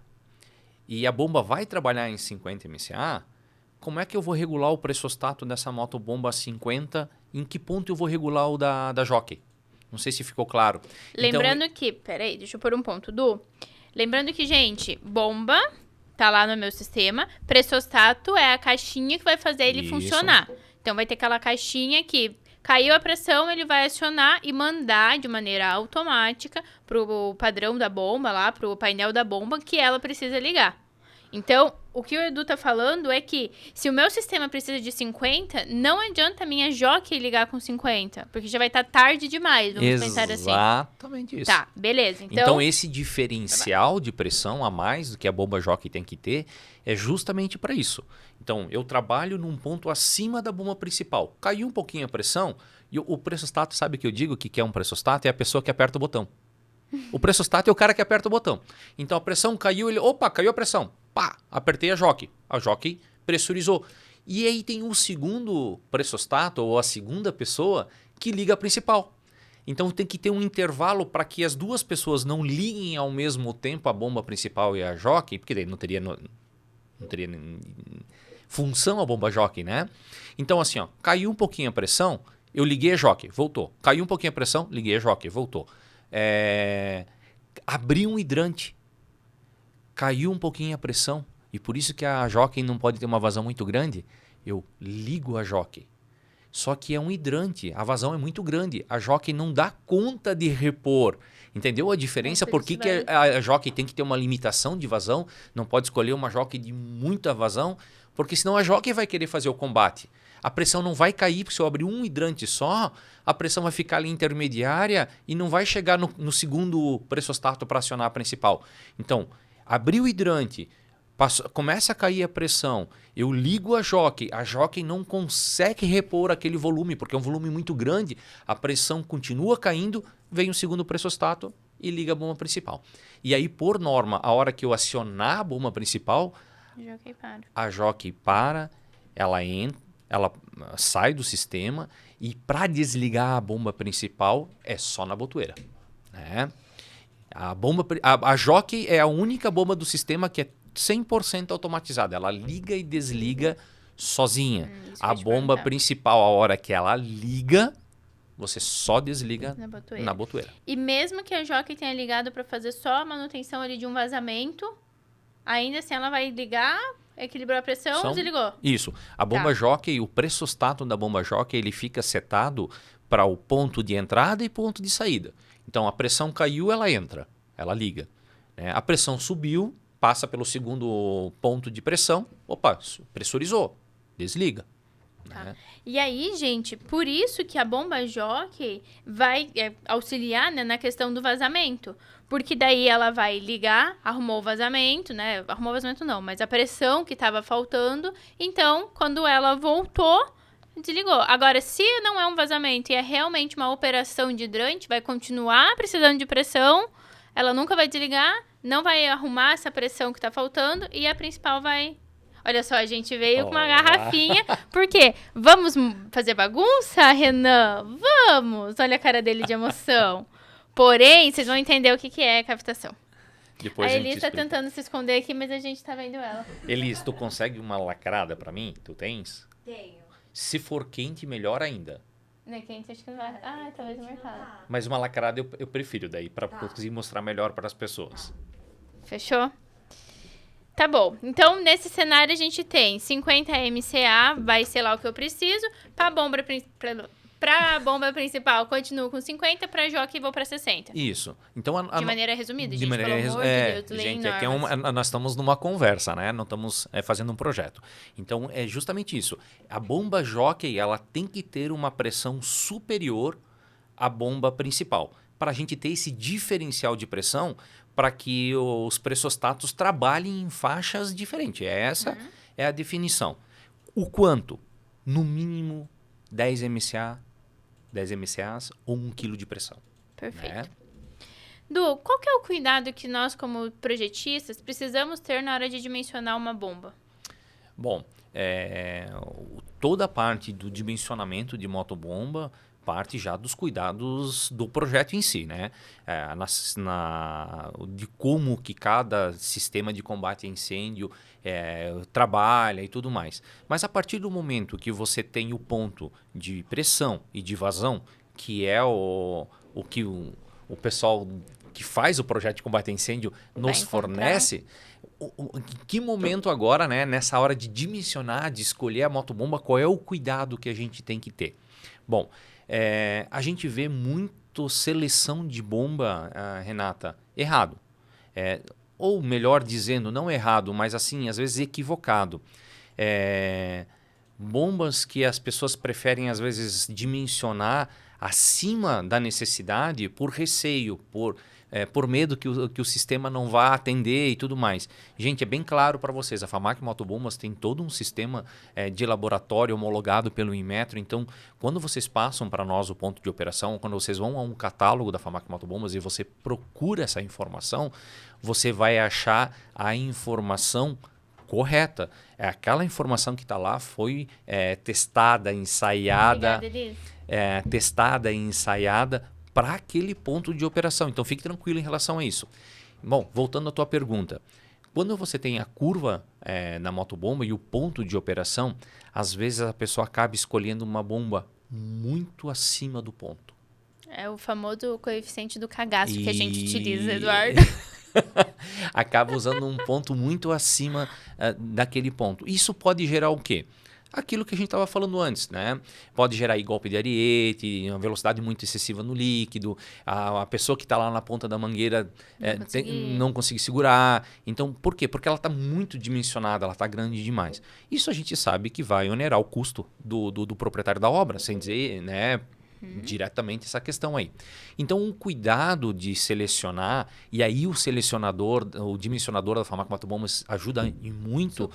e a bomba vai trabalhar em 50 MCA, como é que eu vou regular o pressostato dessa motobomba 50? Em que ponto eu vou regular o da jockey? Não sei se ficou claro. Lembrando que... Peraí, deixa eu pôr um ponto, Du. Lembrando que, gente, bomba tá lá no meu sistema. Pressostato é a caixinha que vai fazer ele funcionar. Então, vai ter aquela caixinha que caiu a pressão, ele vai acionar e mandar de maneira automática pro padrão da bomba lá, pro painel da bomba, que ela precisa ligar. Então, o que o Edu tá falando é que se o meu sistema precisa de 50, não adianta a minha jockey ligar com 50, porque já vai estar tarde demais, vamos pensar assim. Exatamente isso. Tá, beleza. Então, esse diferencial de pressão a mais do que a bomba jockey tem que ter é justamente para isso. Então, eu trabalho num ponto acima da bomba principal. Caiu um pouquinho a pressão, e o pressostato, sabe o que eu digo? O que é um pressostato? É a pessoa que aperta o botão. O pressostato é o cara que aperta o botão. Então, a pressão caiu, opa, caiu a pressão. Pá, apertei a jockey. A jockey pressurizou. E aí tem um segundo pressostato, ou a segunda pessoa, que liga a principal. Então tem que ter um intervalo para que as duas pessoas não liguem ao mesmo tempo a bomba principal e a jockey, porque daí não teria função a bomba jockey, né? Então assim, ó, caiu um pouquinho a pressão, eu liguei a jockey, voltou. Caiu um pouquinho a pressão, liguei a jockey, voltou. Abri um hidrante, caiu um pouquinho a pressão, e por isso que a jockey não pode ter uma vazão muito grande, eu ligo a jockey. Só que é um hidrante, a vazão é muito grande, a jockey não dá conta de repor. Entendeu a diferença? Por que a jockey tem que ter uma limitação de vazão? Não pode escolher uma jockey de muita vazão, porque senão a jockey vai querer fazer o combate. A pressão não vai cair, porque se eu abrir um hidrante só, a pressão vai ficar ali intermediária e não vai chegar no segundo pressostato para acionar a principal. Então, abri o hidrante, começa a cair a pressão, eu ligo a jockey não consegue repor aquele volume, porque é um volume muito grande, a pressão continua caindo, vem o segundo pressostato e liga a bomba principal. E aí, por norma, a hora que eu acionar a bomba principal, a jockey para, ela entra, ela sai do sistema e para desligar a bomba principal é só na botoeira, né? A jockey é a única bomba do sistema que é 100% automatizada. Ela liga e desliga sozinha. A bomba principal, a hora que ela liga, você só desliga na botoeira. E mesmo que a jockey tenha ligado para fazer só a manutenção ali de um vazamento, ainda assim ela vai ligar, equilibrou a pressão, desligou. Isso. A bomba jockey, o pressostato da bomba jockey, ele fica setado para o ponto de entrada e ponto de saída. Então, a pressão caiu, ela entra, ela liga. A pressão subiu, passa pelo segundo ponto de pressão, opa, pressurizou, desliga. Né? E aí, gente, por isso que a bomba jockey vai auxiliar, né, na questão do vazamento. Porque daí ela vai ligar, arrumou o vazamento, né? Arrumou o vazamento não, mas a pressão que estava faltando. Então, quando ela voltou, desligou. Agora, se não é um vazamento e é realmente uma operação de hidrante, vai continuar precisando de pressão, ela nunca vai desligar, não vai arrumar essa pressão que está faltando e a principal vai... Olha só, a gente veio com uma garrafinha. Por quê? Vamos fazer bagunça, Renan? Vamos! Olha a cara dele de emoção. Porém, vocês vão entender o que é cavitação. Depois a Elis tá tentando se esconder aqui, mas a gente tá vendo ela. Elis, tu consegue uma lacrada pra mim? Tu tens? Tenho. Se for quente, melhor ainda. Não é quente, acho que não vai. Ah, talvez no mercado. Mas uma lacrada eu prefiro daí, para conseguir mostrar melhor para as pessoas. Fechou? Tá bom. Então, nesse cenário, a gente tem 50 MCA, vai ser lá o que eu preciso. Pra bomba principal, continuo com 50. Pra jockey, vou pra 60. Isso. Então, De maneira resumida, de gente. maneira Pelo amor de Deus, leia gente, aqui nós estamos numa conversa, né? Não estamos fazendo um projeto. Então, é justamente isso. A bomba jockey, ela tem que ter uma pressão superior à bomba principal. Para a gente ter esse diferencial de pressão, para que os pressostatos trabalhem em faixas diferentes. Essa é a definição. O quanto? No mínimo 10 MCA, 10 MCAs ou 1 kg de pressão. Perfeito. Né? Du, qual que é o cuidado que nós, como projetistas, precisamos ter na hora de dimensionar uma bomba? Bom, toda a parte do dimensionamento de motobomba parte já dos cuidados do projeto em si, né? De como que cada sistema de combate a incêndio trabalha e tudo mais. Mas a partir do momento que você tem o ponto de pressão e de vazão, que é o que o pessoal que faz o projeto de combate a incêndio nos fornece, em que momento agora, né, nessa hora de dimensionar, de escolher a motobomba, qual é o cuidado que a gente tem que ter? Bom, a gente vê muito seleção de bomba, Renata, errado. Ou melhor dizendo, não errado, mas assim, às vezes equivocado. Bombas que as pessoas preferem, às vezes, dimensionar acima da necessidade por receio, por medo que o sistema não vá atender e tudo mais. Gente, é bem claro para vocês, a FAMAC Motobombas tem todo um sistema de laboratório homologado pelo Inmetro, então quando vocês passam para nós o ponto de operação, quando vocês vão a um catálogo da FAMAC Motobombas e você procura essa informação, você vai achar a informação correta. Aquela informação que está lá foi testada, ensaiada, testada e ensaiada para aquele ponto de operação. Então, fique tranquilo em relação a isso. Bom, voltando à tua pergunta. Quando você tem a curva na motobomba e o ponto de operação, às vezes a pessoa acaba escolhendo uma bomba muito acima do ponto. É o famoso coeficiente do cagaço que a gente utiliza, Eduardo. Acaba usando um ponto muito acima daquele ponto. Isso pode gerar o quê? Aquilo que a gente estava falando antes, né? Pode gerar aí golpe de ariete, uma velocidade muito excessiva no líquido, a pessoa que está lá na ponta da mangueira não consegue segurar. Então, por quê? Porque ela está muito dimensionada, ela está grande demais. Isso a gente sabe que vai onerar o custo do proprietário da obra, sem dizer, né, diretamente essa questão aí. Então, o cuidado de selecionar, e aí o selecionador, o dimensionador da FAMAC Motobombas ajuda muito,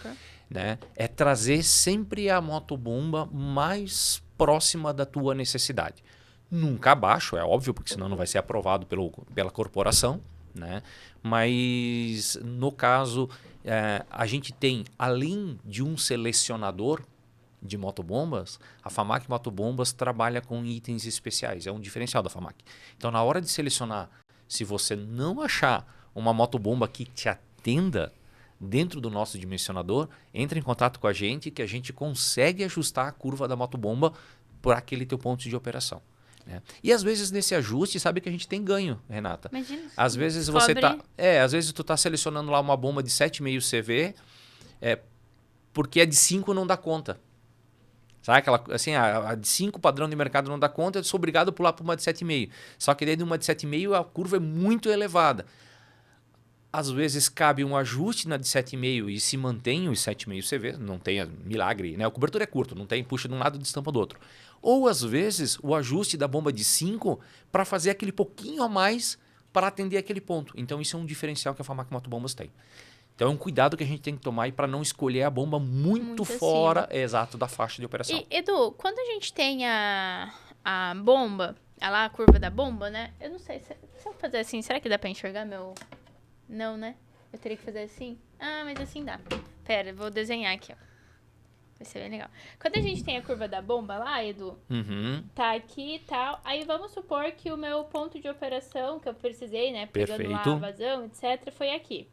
né? É trazer sempre a motobomba mais próxima da tua necessidade. Nunca abaixo, é óbvio, porque senão não vai ser aprovado pela corporação, né? Mas no caso, a gente tem, além de um selecionador de motobombas, a FAMAC Motobombas trabalha com itens especiais, é um diferencial da FAMAC. Então, na hora de selecionar, se você não achar uma motobomba que te atenda dentro do nosso dimensionador, entre em contato com a gente que a gente consegue ajustar a curva da motobomba para aquele teu ponto de operação. Né? E às vezes nesse ajuste, sabe que a gente tem ganho, Renata. Imagina. Às vezes às vezes tu tá selecionando lá uma bomba de 7,5 CV, porque a de 5 não dá conta. Sabe aquela, assim, a de 5 padrão de mercado não dá conta, eu sou obrigado a pular para uma de 7,5. Só que dentro de uma de 7,5 a curva é muito elevada. Às vezes cabe um ajuste na de 7,5 e se mantém os 7,5 CV, não tem milagre, né? O cobertor é curto, não tem, puxa de um lado e destampa do outro. Ou às vezes o ajuste da bomba de 5 para fazer aquele pouquinho a mais para atender aquele ponto. Então isso é um diferencial que a FAMAC Motobombas tem. Então é um cuidado que a gente tem que tomar para não escolher a bomba muito fora, exato, da faixa de operação. E, Edu, quando a gente tem a bomba, a curva da bomba, né? Eu não sei, se eu fazer assim, será que dá para enxergar meu... Não, né? Eu teria que fazer assim. Ah, mas assim dá. Pera, eu vou desenhar aqui, ó. Vai ser bem legal. Quando a gente tem a curva da bomba lá, Edu, tá aqui e tal. Aí vamos supor que o meu ponto de operação, que eu precisei, né? Pegando lá a vazão, etc., foi aqui.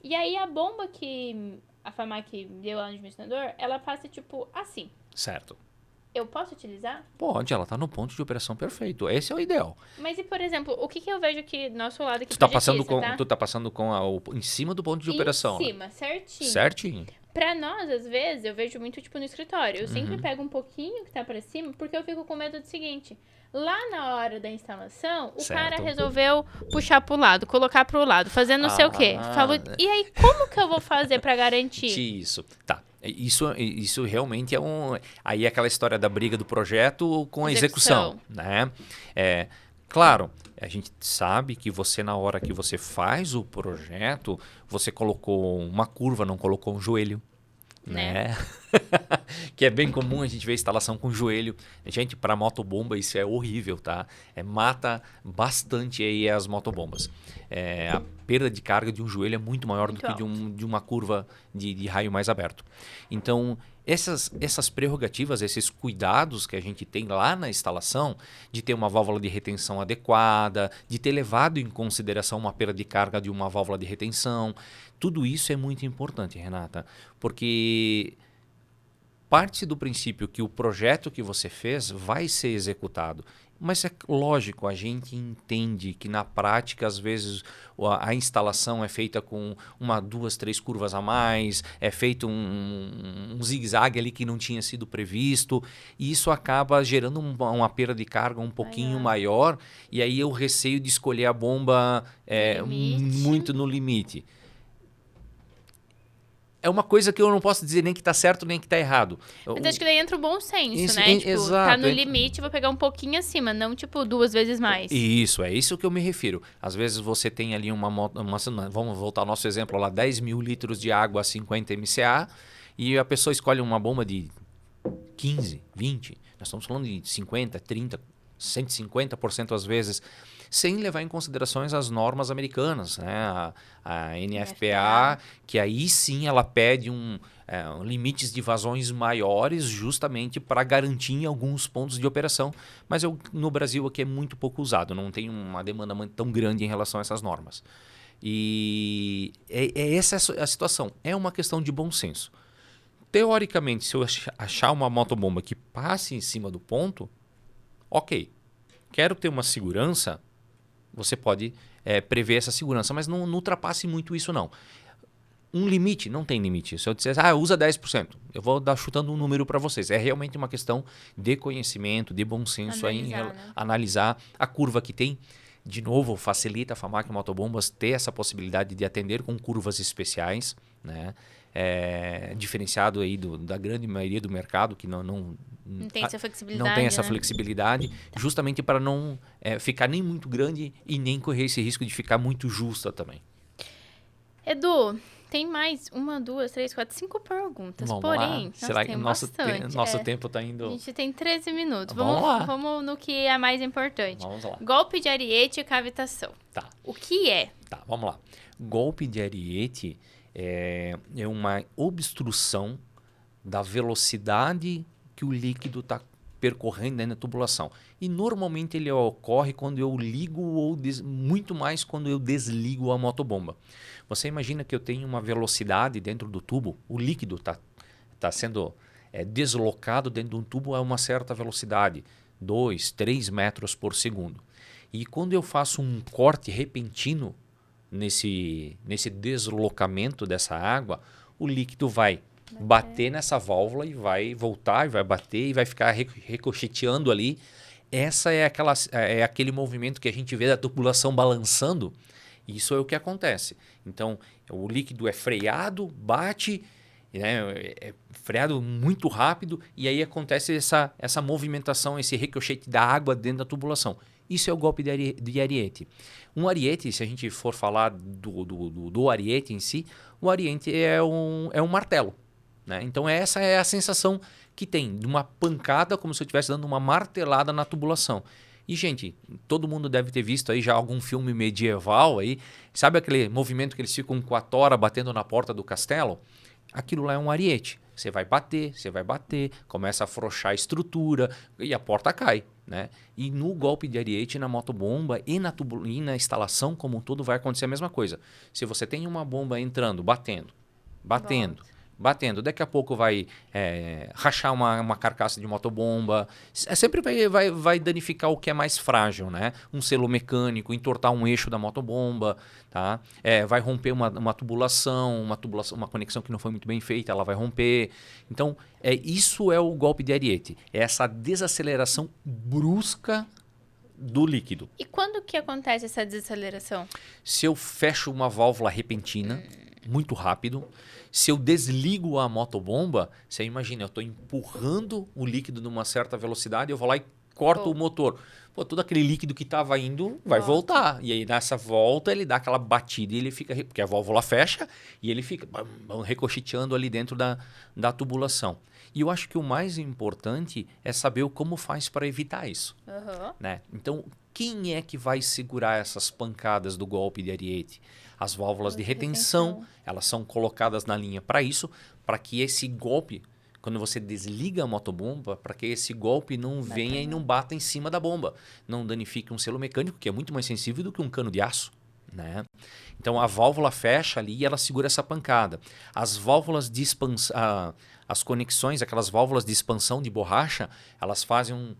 E aí a bomba que a FAMAC deu lá no dimensionador, ela passa tipo assim. Certo. Eu posso utilizar? Pode, ela está no ponto de operação perfeito. Esse é o ideal. Mas e, por exemplo, o que que eu vejo que nosso lado aqui Tu tá tá passando difícil, com, tá? tu tá passando com em cima do ponto de operação, Em né? cima, certinho. Certinho. Pra nós, às vezes, eu vejo muito, tipo, no escritório. Eu sempre Uhum. pego um pouquinho que tá pra cima, porque eu fico com medo do seguinte. Lá na hora da instalação, o cara Certo. resolveu puxar pro lado, colocar pro lado, fazer não sei o quê. Falou, e aí, como que eu vou fazer pra garantir? Isso. Tá. Isso realmente é um. Aí é aquela história da briga do projeto com a execução, né? Claro, a gente sabe que você, na hora que você faz o projeto, você colocou uma curva, não colocou um joelho. Né? Que é bem comum a gente ver instalação com joelho. Gente, para motobomba isso é horrível, tá? Mata bastante aí as motobombas. A perda de carga de um joelho é muito maior Muito do que alto. de uma curva de raio mais aberto. Então, essas prerrogativas, esses cuidados que a gente tem lá na instalação, de ter uma válvula de retenção adequada, de ter levado em consideração uma perda de carga de uma válvula de retenção, tudo isso é muito importante, Renata, porque parte do princípio que o projeto que você fez vai ser executado. Mas é lógico, a gente entende que na prática, às vezes, a instalação é feita com uma, duas, três curvas a mais, é feito um zigue-zague ali que não tinha sido previsto, e isso acaba gerando uma perda de carga um pouquinho maior, e aí o receio de escolher a bomba muito no limite. É uma coisa que eu não posso dizer nem que está certo nem que está errado. Mas acho que daí entra o bom senso, né? Tipo, Exato. Tá no limite, vou pegar um pouquinho acima, não tipo 2 vezes mais. Isso, é isso que eu me refiro. Às vezes você tem ali vamos voltar ao nosso exemplo lá, 10 mil litros de água a 50 MCA e a pessoa escolhe uma bomba de 15, 20. Nós estamos falando de 50, 30, 150% às vezes, sem levar em considerações as normas americanas, né? A NFPA, que aí sim ela pede limites de vazões maiores justamente para garantir alguns pontos de operação, mas no Brasil aqui é muito pouco usado, não tem uma demanda tão grande em relação a essas normas. E essa a situação, é uma questão de bom senso. Teoricamente, se eu achar uma motobomba que passe em cima do ponto, ok, quero ter uma segurança, você pode prever essa segurança, mas não ultrapasse muito isso não. Um limite, não tem limite. Se eu disser, usa 10%, eu vou dar chutando um número para vocês. É realmente uma questão de conhecimento, de bom senso, analisar a curva que tem. De novo, facilita a FAMAC Motobombas ter essa possibilidade de atender com curvas especiais, né? Diferenciado aí da grande maioria do mercado que não tem essa flexibilidade. Não tem essa flexibilidade, justamente para não ficar nem muito grande e nem correr esse risco de ficar muito justa também. Edu, tem mais 1, 2, 3, 4, 5 perguntas. Vamos porém, lá. Será que nosso bastante. tempo está indo... A gente tem 13 minutos. Vamos lá. Vamos no que é mais importante. Vamos lá. Golpe de ariete e cavitação. Tá. O que é? Tá, vamos lá. Golpe de ariete é uma obstrução da velocidade que o líquido está percorrendo dentro da tubulação. E normalmente ele ocorre quando eu ligo ou muito mais quando eu desligo a motobomba. Você imagina que eu tenho uma velocidade dentro do tubo, o líquido está sendo deslocado dentro de um tubo a uma certa velocidade, 2, 3 metros por segundo. E quando eu faço um corte repentino nesse deslocamento dessa água, o líquido vai bater nessa válvula e vai voltar, e vai bater e vai ficar ricocheteando ali. Essa é aquele movimento que a gente vê da tubulação balançando. Isso é o que acontece. Então, o líquido é freado, bate, né, é freado muito rápido e aí acontece essa movimentação, esse ricochete da água dentro da tubulação. Isso é o golpe de ariete. Um ariete, se a gente for falar do ariete em si, o ariete é um martelo. Né? Então essa é a sensação que tem, de uma pancada, como se eu estivesse dando uma martelada na tubulação. E, gente, todo mundo deve ter visto aí já algum filme medieval aí. Sabe aquele movimento que eles ficam com a tora batendo na porta do castelo? Aquilo lá é um ariete. Você vai bater, começa a afrouxar a estrutura e a porta cai. Né? E no golpe de ariete, na motobomba e na instalação como um todo vai acontecer a mesma coisa. Se você tem uma bomba entrando, batendo, batendo. Daqui a pouco vai rachar uma carcaça de motobomba. Sempre vai danificar o que é mais frágil, né? Um selo mecânico, entortar um eixo da motobomba, tá? Vai romper uma tubulação, uma conexão que não foi muito bem feita, ela vai romper. Então, isso é o golpe de ariete. É essa desaceleração brusca do líquido. E quando que acontece essa desaceleração? Se eu fecho uma válvula repentina, muito rápido, se eu desligo a motobomba, você imagina, eu estou empurrando o líquido numa certa velocidade, eu vou lá e corto o motor. Pô, todo aquele líquido que estava indo vai voltar. E aí nessa volta ele dá aquela batida e ele fica... Porque a válvula fecha e ele fica ricocheteando ali dentro da tubulação. E eu acho que o mais importante é saber como faz para evitar isso. Né? Então, quem é que vai segurar essas pancadas do golpe de ariete? As válvulas de retenção, elas são colocadas na linha para isso, para que esse golpe, quando você desliga a motobomba, para que esse golpe não venha e não bata em cima da bomba. Não danifique um selo mecânico, que é muito mais sensível do que um cano de aço. Né? Então, a válvula fecha ali e ela segura essa pancada. As válvulas de expansão... As conexões, aquelas válvulas de expansão de borracha, elas fazem um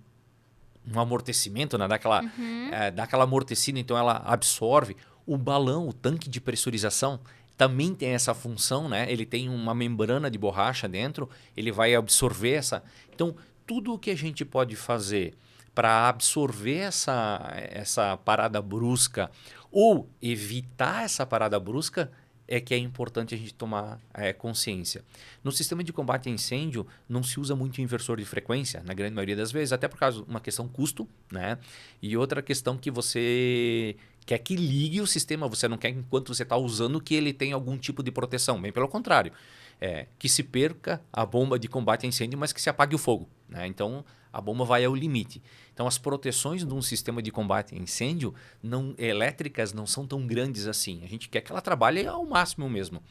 amortecimento, né? Dá aquela amortecida, então ela absorve. O balão, o tanque de pressurização, também tem essa função, né? Ele tem uma membrana de borracha dentro, ele vai absorver essa... Então, tudo o que a gente pode fazer para absorver essa parada brusca ou evitar essa parada brusca é que é importante a gente tomar consciência. No sistema de combate a incêndio, não se usa muito inversor de frequência, na grande maioria das vezes, até por causa de uma questão custo, né? E outra questão que você quer que ligue o sistema, você não quer, enquanto você está usando, que ele tenha algum tipo de proteção. Bem pelo contrário, que se perca a bomba de combate a incêndio, mas que se apague o fogo. Né? Então, a bomba vai ao limite. Então, as proteções de um sistema de combate a incêndio elétricas não são tão grandes assim. A gente quer que ela trabalhe ao máximo mesmo.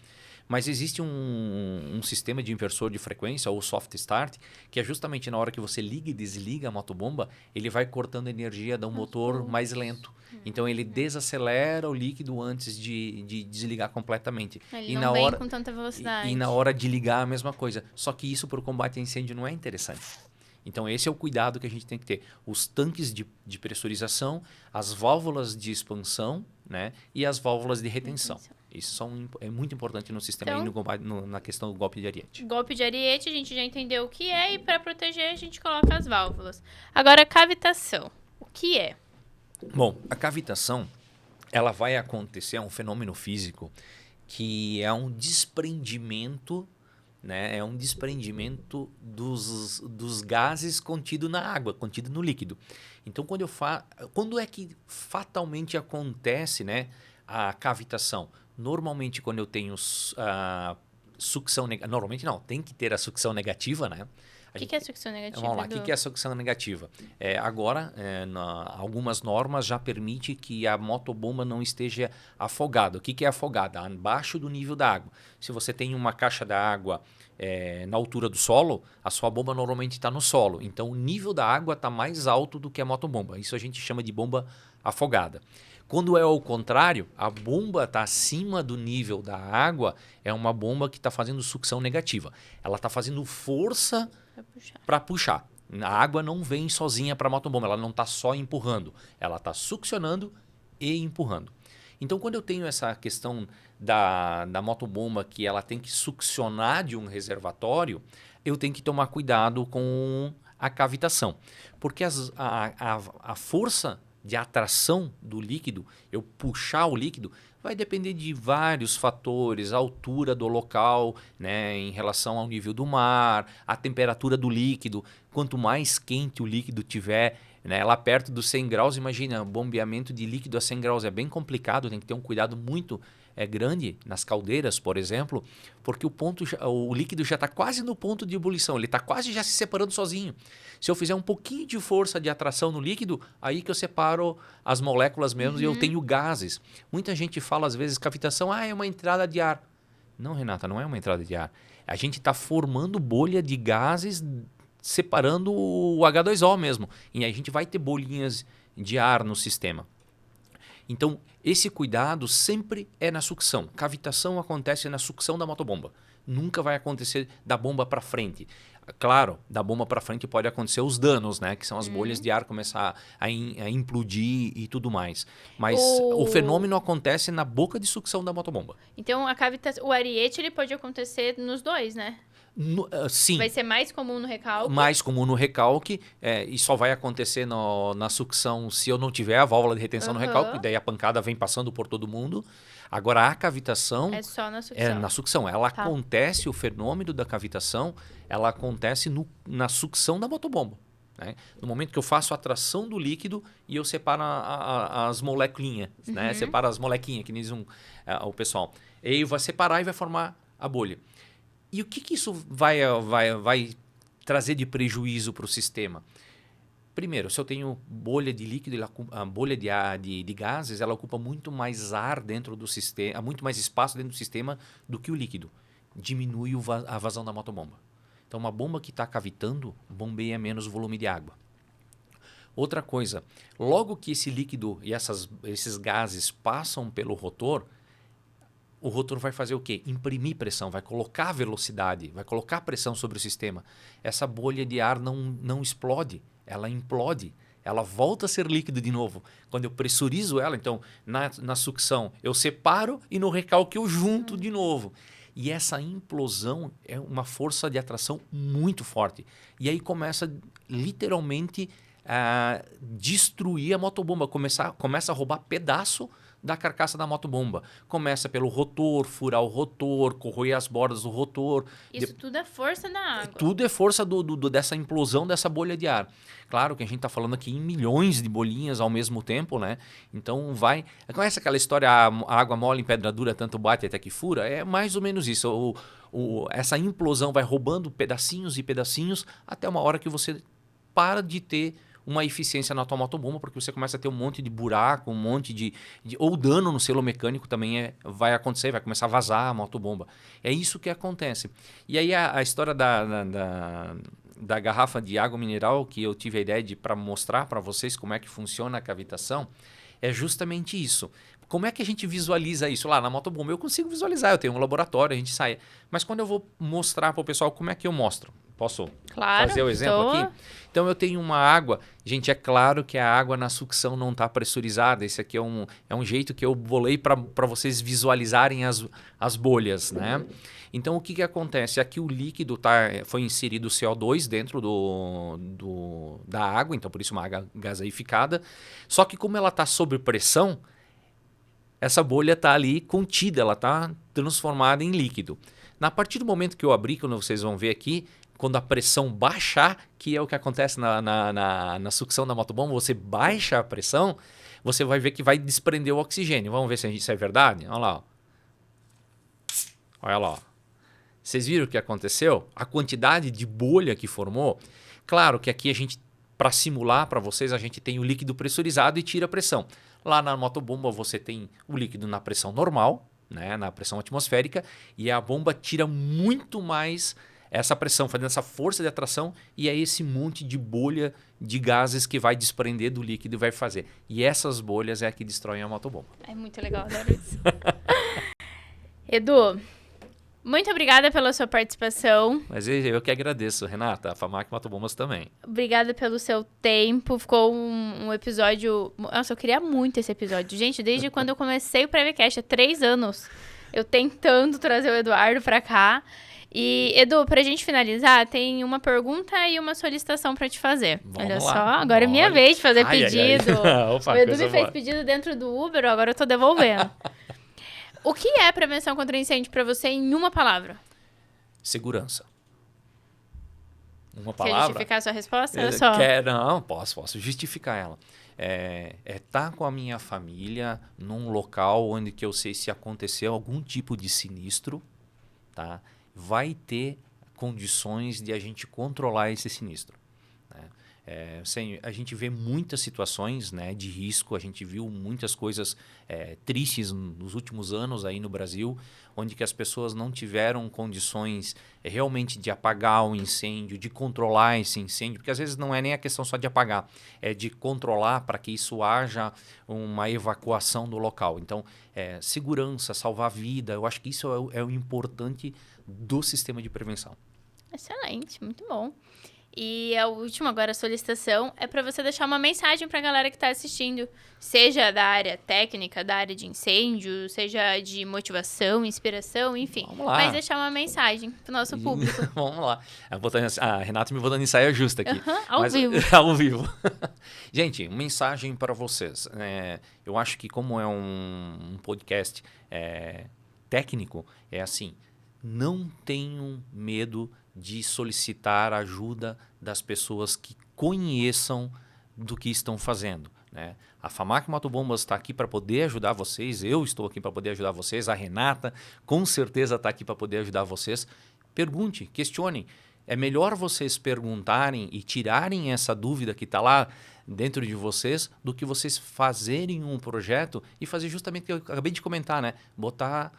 Mas existe um sistema de inversor de frequência, ou soft start, que é justamente na hora que você liga e desliga a motobomba, ele vai cortando a energia de um motor mais lento. Então, ele desacelera o líquido antes de desligar completamente. Ele não vem com tanta velocidade. E na hora de ligar, a mesma coisa. Só que isso para o combate a incêndio não é interessante. Então, esse é o cuidado que a gente tem que ter. Os tanques de pressurização, as válvulas de expansão, né, e as válvulas de retenção. Isso é muito importante no sistema então, na questão do golpe de ariete. Golpe de ariete, a gente já entendeu o que é e para proteger a gente coloca as válvulas. Agora, cavitação. O que é? Bom, a cavitação, ela vai acontecer, é um fenômeno físico que é um desprendimento, né? É um desprendimento dos gases contidos na água, contido no líquido. Então, quando é que fatalmente acontece, né, a cavitação? Normalmente, quando eu tenho sucção negativa... Normalmente não, tem que ter a sucção negativa, né? O que é sucção negativa? Vamos lá, o que é a sucção negativa? Agora, algumas normas já permitem que a motobomba não esteja afogada. O que é afogada? Abaixo do nível da água. Se você tem uma caixa d'água na altura do solo, a sua bomba normalmente está no solo. Então, o nível da água está mais alto do que a motobomba. Isso a gente chama de bomba afogada. Quando é ao contrário, a bomba está acima do nível da água, é uma bomba que está fazendo sucção negativa. Ela está fazendo força para puxar. A água não vem sozinha para a motobomba, ela não está só empurrando, ela está succionando e empurrando. Então, quando eu tenho essa questão da motobomba que ela tem que succionar de um reservatório, eu tenho que tomar cuidado com a cavitação. Porque a força de atração do líquido, eu puxar o líquido, vai depender de vários fatores, a altura do local, né, em relação ao nível do mar, a temperatura do líquido. Quanto mais quente o líquido tiver, né, lá perto dos 100 graus, imagina, bombeamento de líquido a 100 graus é bem complicado, tem que ter um cuidado muito grande nas caldeiras, por exemplo, porque o líquido já está quase no ponto de ebulição, ele está quase já se separando sozinho. Se eu fizer um pouquinho de força de atração no líquido, aí que eu separo as moléculas mesmo e eu tenho gases. Muita gente fala às vezes cavitação, é uma entrada de ar. Não, Renata, não é uma entrada de ar. A gente está formando bolha de gases separando o H2O mesmo. E aí a gente vai ter bolinhas de ar no sistema. Então, esse cuidado sempre é na sucção. Cavitação acontece na sucção da motobomba. Nunca vai acontecer da bomba para frente. Claro, da bomba para frente pode acontecer os danos, né? Que são as bolhas de ar começar a implodir e tudo mais. Mas o fenômeno acontece na boca de sucção da motobomba. Então, o ariete ele pode acontecer nos dois, né? Sim. Vai ser mais comum no recalque? Mais comum no recalque, e só vai acontecer na sucção se eu não tiver a válvula de retenção no recalque, daí a pancada vem passando por todo mundo. Agora, a cavitação... É só na sucção. É na sucção. Ela acontece, o fenômeno da cavitação, ela acontece na sucção da motobomba. Né? No momento que eu faço a atração do líquido e eu separo as molequinhas, né? Separo as molequinhas, que diz o pessoal. E aí vai separar e vai formar a bolha. E o que isso vai trazer de prejuízo para o sistema? Primeiro, se eu tenho bolha de líquido, a bolha de gases, ela ocupa muito mais ar dentro do sistema, muito mais espaço dentro do sistema do que o líquido. Diminui a vazão da motobomba. Então, uma bomba que está cavitando, bombeia menos volume de água. Outra coisa, logo que esse líquido e esses gases passam pelo rotor, o rotor vai fazer o quê? Imprimir pressão, vai colocar velocidade, vai colocar pressão sobre o sistema. Essa bolha de ar não explode, ela implode, ela volta a ser líquido de novo. Quando eu pressurizo ela, então, na sucção, eu separo e no recalque eu junto de novo. E essa implosão é uma força de atração muito forte. E aí começa literalmente a destruir a motobomba, começa a roubar pedaço da carcaça da motobomba. Começa pelo rotor, furar o rotor, corroer as bordas do rotor. Isso tudo é força da água. Tudo é força dessa implosão dessa bolha de ar. Claro que a gente está falando aqui em milhões de bolinhas ao mesmo tempo, né? Então vai... Conhece aquela história, a água mole em pedra dura, tanto bate até que fura? É mais ou menos isso. Essa implosão vai roubando pedacinhos e pedacinhos até uma hora que você para de ter uma eficiência na tua motobomba, porque você começa a ter um monte de buraco, um monte ou dano no selo mecânico também vai acontecer, vai começar a vazar a motobomba. É isso que acontece. E aí a história da garrafa de água mineral, que eu tive a ideia para mostrar para vocês como é que funciona a cavitação, é justamente isso. Como é que a gente visualiza isso? Lá na motobomba eu consigo visualizar, eu tenho um laboratório, a gente sai. Mas quando eu vou mostrar para o pessoal, como é que eu mostro? Posso fazer o exemplo aqui? Então eu tenho uma água. Gente, é claro que a água na sucção não está pressurizada. Esse aqui é um jeito que eu bolei para vocês visualizarem as bolhas, né? Então o que acontece? Aqui o líquido foi inserido o CO2 dentro da água, então por isso uma água gaseificada. Só que como ela está sob pressão, essa bolha está ali contida, ela está transformada em líquido. A partir do momento que eu abrir, quando vocês vão ver aqui, quando a pressão baixar, que é o que acontece na sucção da motobomba, você baixa a pressão, você vai ver que vai desprender o oxigênio. Vamos ver se isso é verdade? Olha lá. Olha lá. Vocês viram o que aconteceu? A quantidade de bolha que formou. Claro que aqui a gente, para simular para vocês, a gente tem o líquido pressurizado e tira a pressão. Lá na motobomba você tem o líquido na pressão normal, né, na pressão atmosférica, e a bomba tira muito mais essa pressão, fazendo essa força de atração, e é esse monte de bolha de gases que vai desprender do líquido e vai fazer. E essas bolhas é a que destroem a motobomba. É muito legal, adoro isso. Edu, muito obrigada pela sua participação. Mas eu que agradeço, Renata, a FAMAC Motobombas também. Obrigada pelo seu tempo, ficou um episódio... Nossa, eu queria muito esse episódio. Gente, desde quando eu comecei o PreviCast, há 3 anos, eu tentando trazer o Eduardo pra cá. E, Edu, pra gente finalizar, tem uma pergunta e uma solicitação pra te fazer. Vamos Olha lá. só, agora é minha vez de fazer pedido. Opa, o Edu me fez pedido dentro do Uber, agora eu tô devolvendo. O que é prevenção contra incêndio pra você em uma palavra? Segurança. Uma Quer palavra? justificar a sua resposta? Olha só. Não, posso justificar ela. É estar com a minha família num local onde que eu sei se acontecer algum tipo de sinistro, tá? Vai ter condições de a gente controlar esse sinistro, né? A gente vê muitas situações, né, de risco, a gente viu muitas coisas tristes nos últimos anos aí no Brasil, onde que as pessoas não tiveram condições realmente de apagar o incêndio, de controlar esse incêndio, porque às vezes não é nem a questão só de apagar, é de controlar para que isso haja uma evacuação do local. Então, segurança, salvar vida, eu acho que isso é o importante do sistema de prevenção. Excelente, muito bom. E a última agora, a solicitação, é para você deixar uma mensagem para a galera que está assistindo, seja da área técnica, da área de incêndio, seja de motivação, inspiração, enfim. Vamos lá. Mas deixar uma mensagem pro nosso público. Vamos lá. A Renata me botando em saia justa aqui. Ao vivo. Ao vivo. Gente, mensagem para vocês. Eu acho que como é um podcast técnico, é assim, não tenham medo de solicitar ajuda das pessoas que conheçam do que estão fazendo, né? A FAMAC Motobombas está aqui para poder ajudar vocês, eu estou aqui para poder ajudar vocês, a Renata com certeza está aqui para poder ajudar vocês. Pergunte, questionem. É melhor vocês perguntarem e tirarem essa dúvida que está lá dentro de vocês do que vocês fazerem um projeto e fazer justamente o que eu acabei de comentar, né? Botar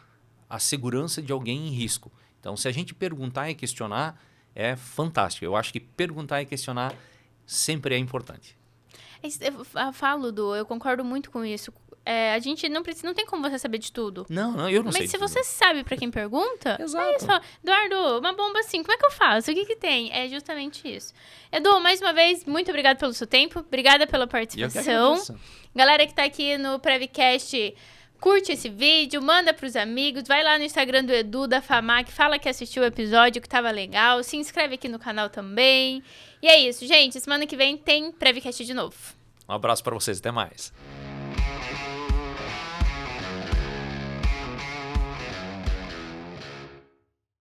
a segurança de alguém em risco. Então, se a gente perguntar e questionar, é fantástico. Eu acho que perguntar e questionar sempre é importante. Eu concordo muito com isso. A gente não tem como você saber de tudo. Não, eu não sei. Mas se você sabe pra quem pergunta, Exato. É isso. Fala, Eduardo, uma bomba assim, como é que eu faço? O que que tem? É justamente isso. Edu, mais uma vez, muito obrigada pelo seu tempo. Obrigada pela participação. Galera que tá aqui no Prevcast, curte esse vídeo, manda pros amigos, vai lá no Instagram do Edu, da FAMAC, fala que assistiu o episódio, que tava legal, se inscreve aqui no canal também. E é isso, gente. Semana que vem tem Prevcast de novo. Um abraço para vocês, até mais.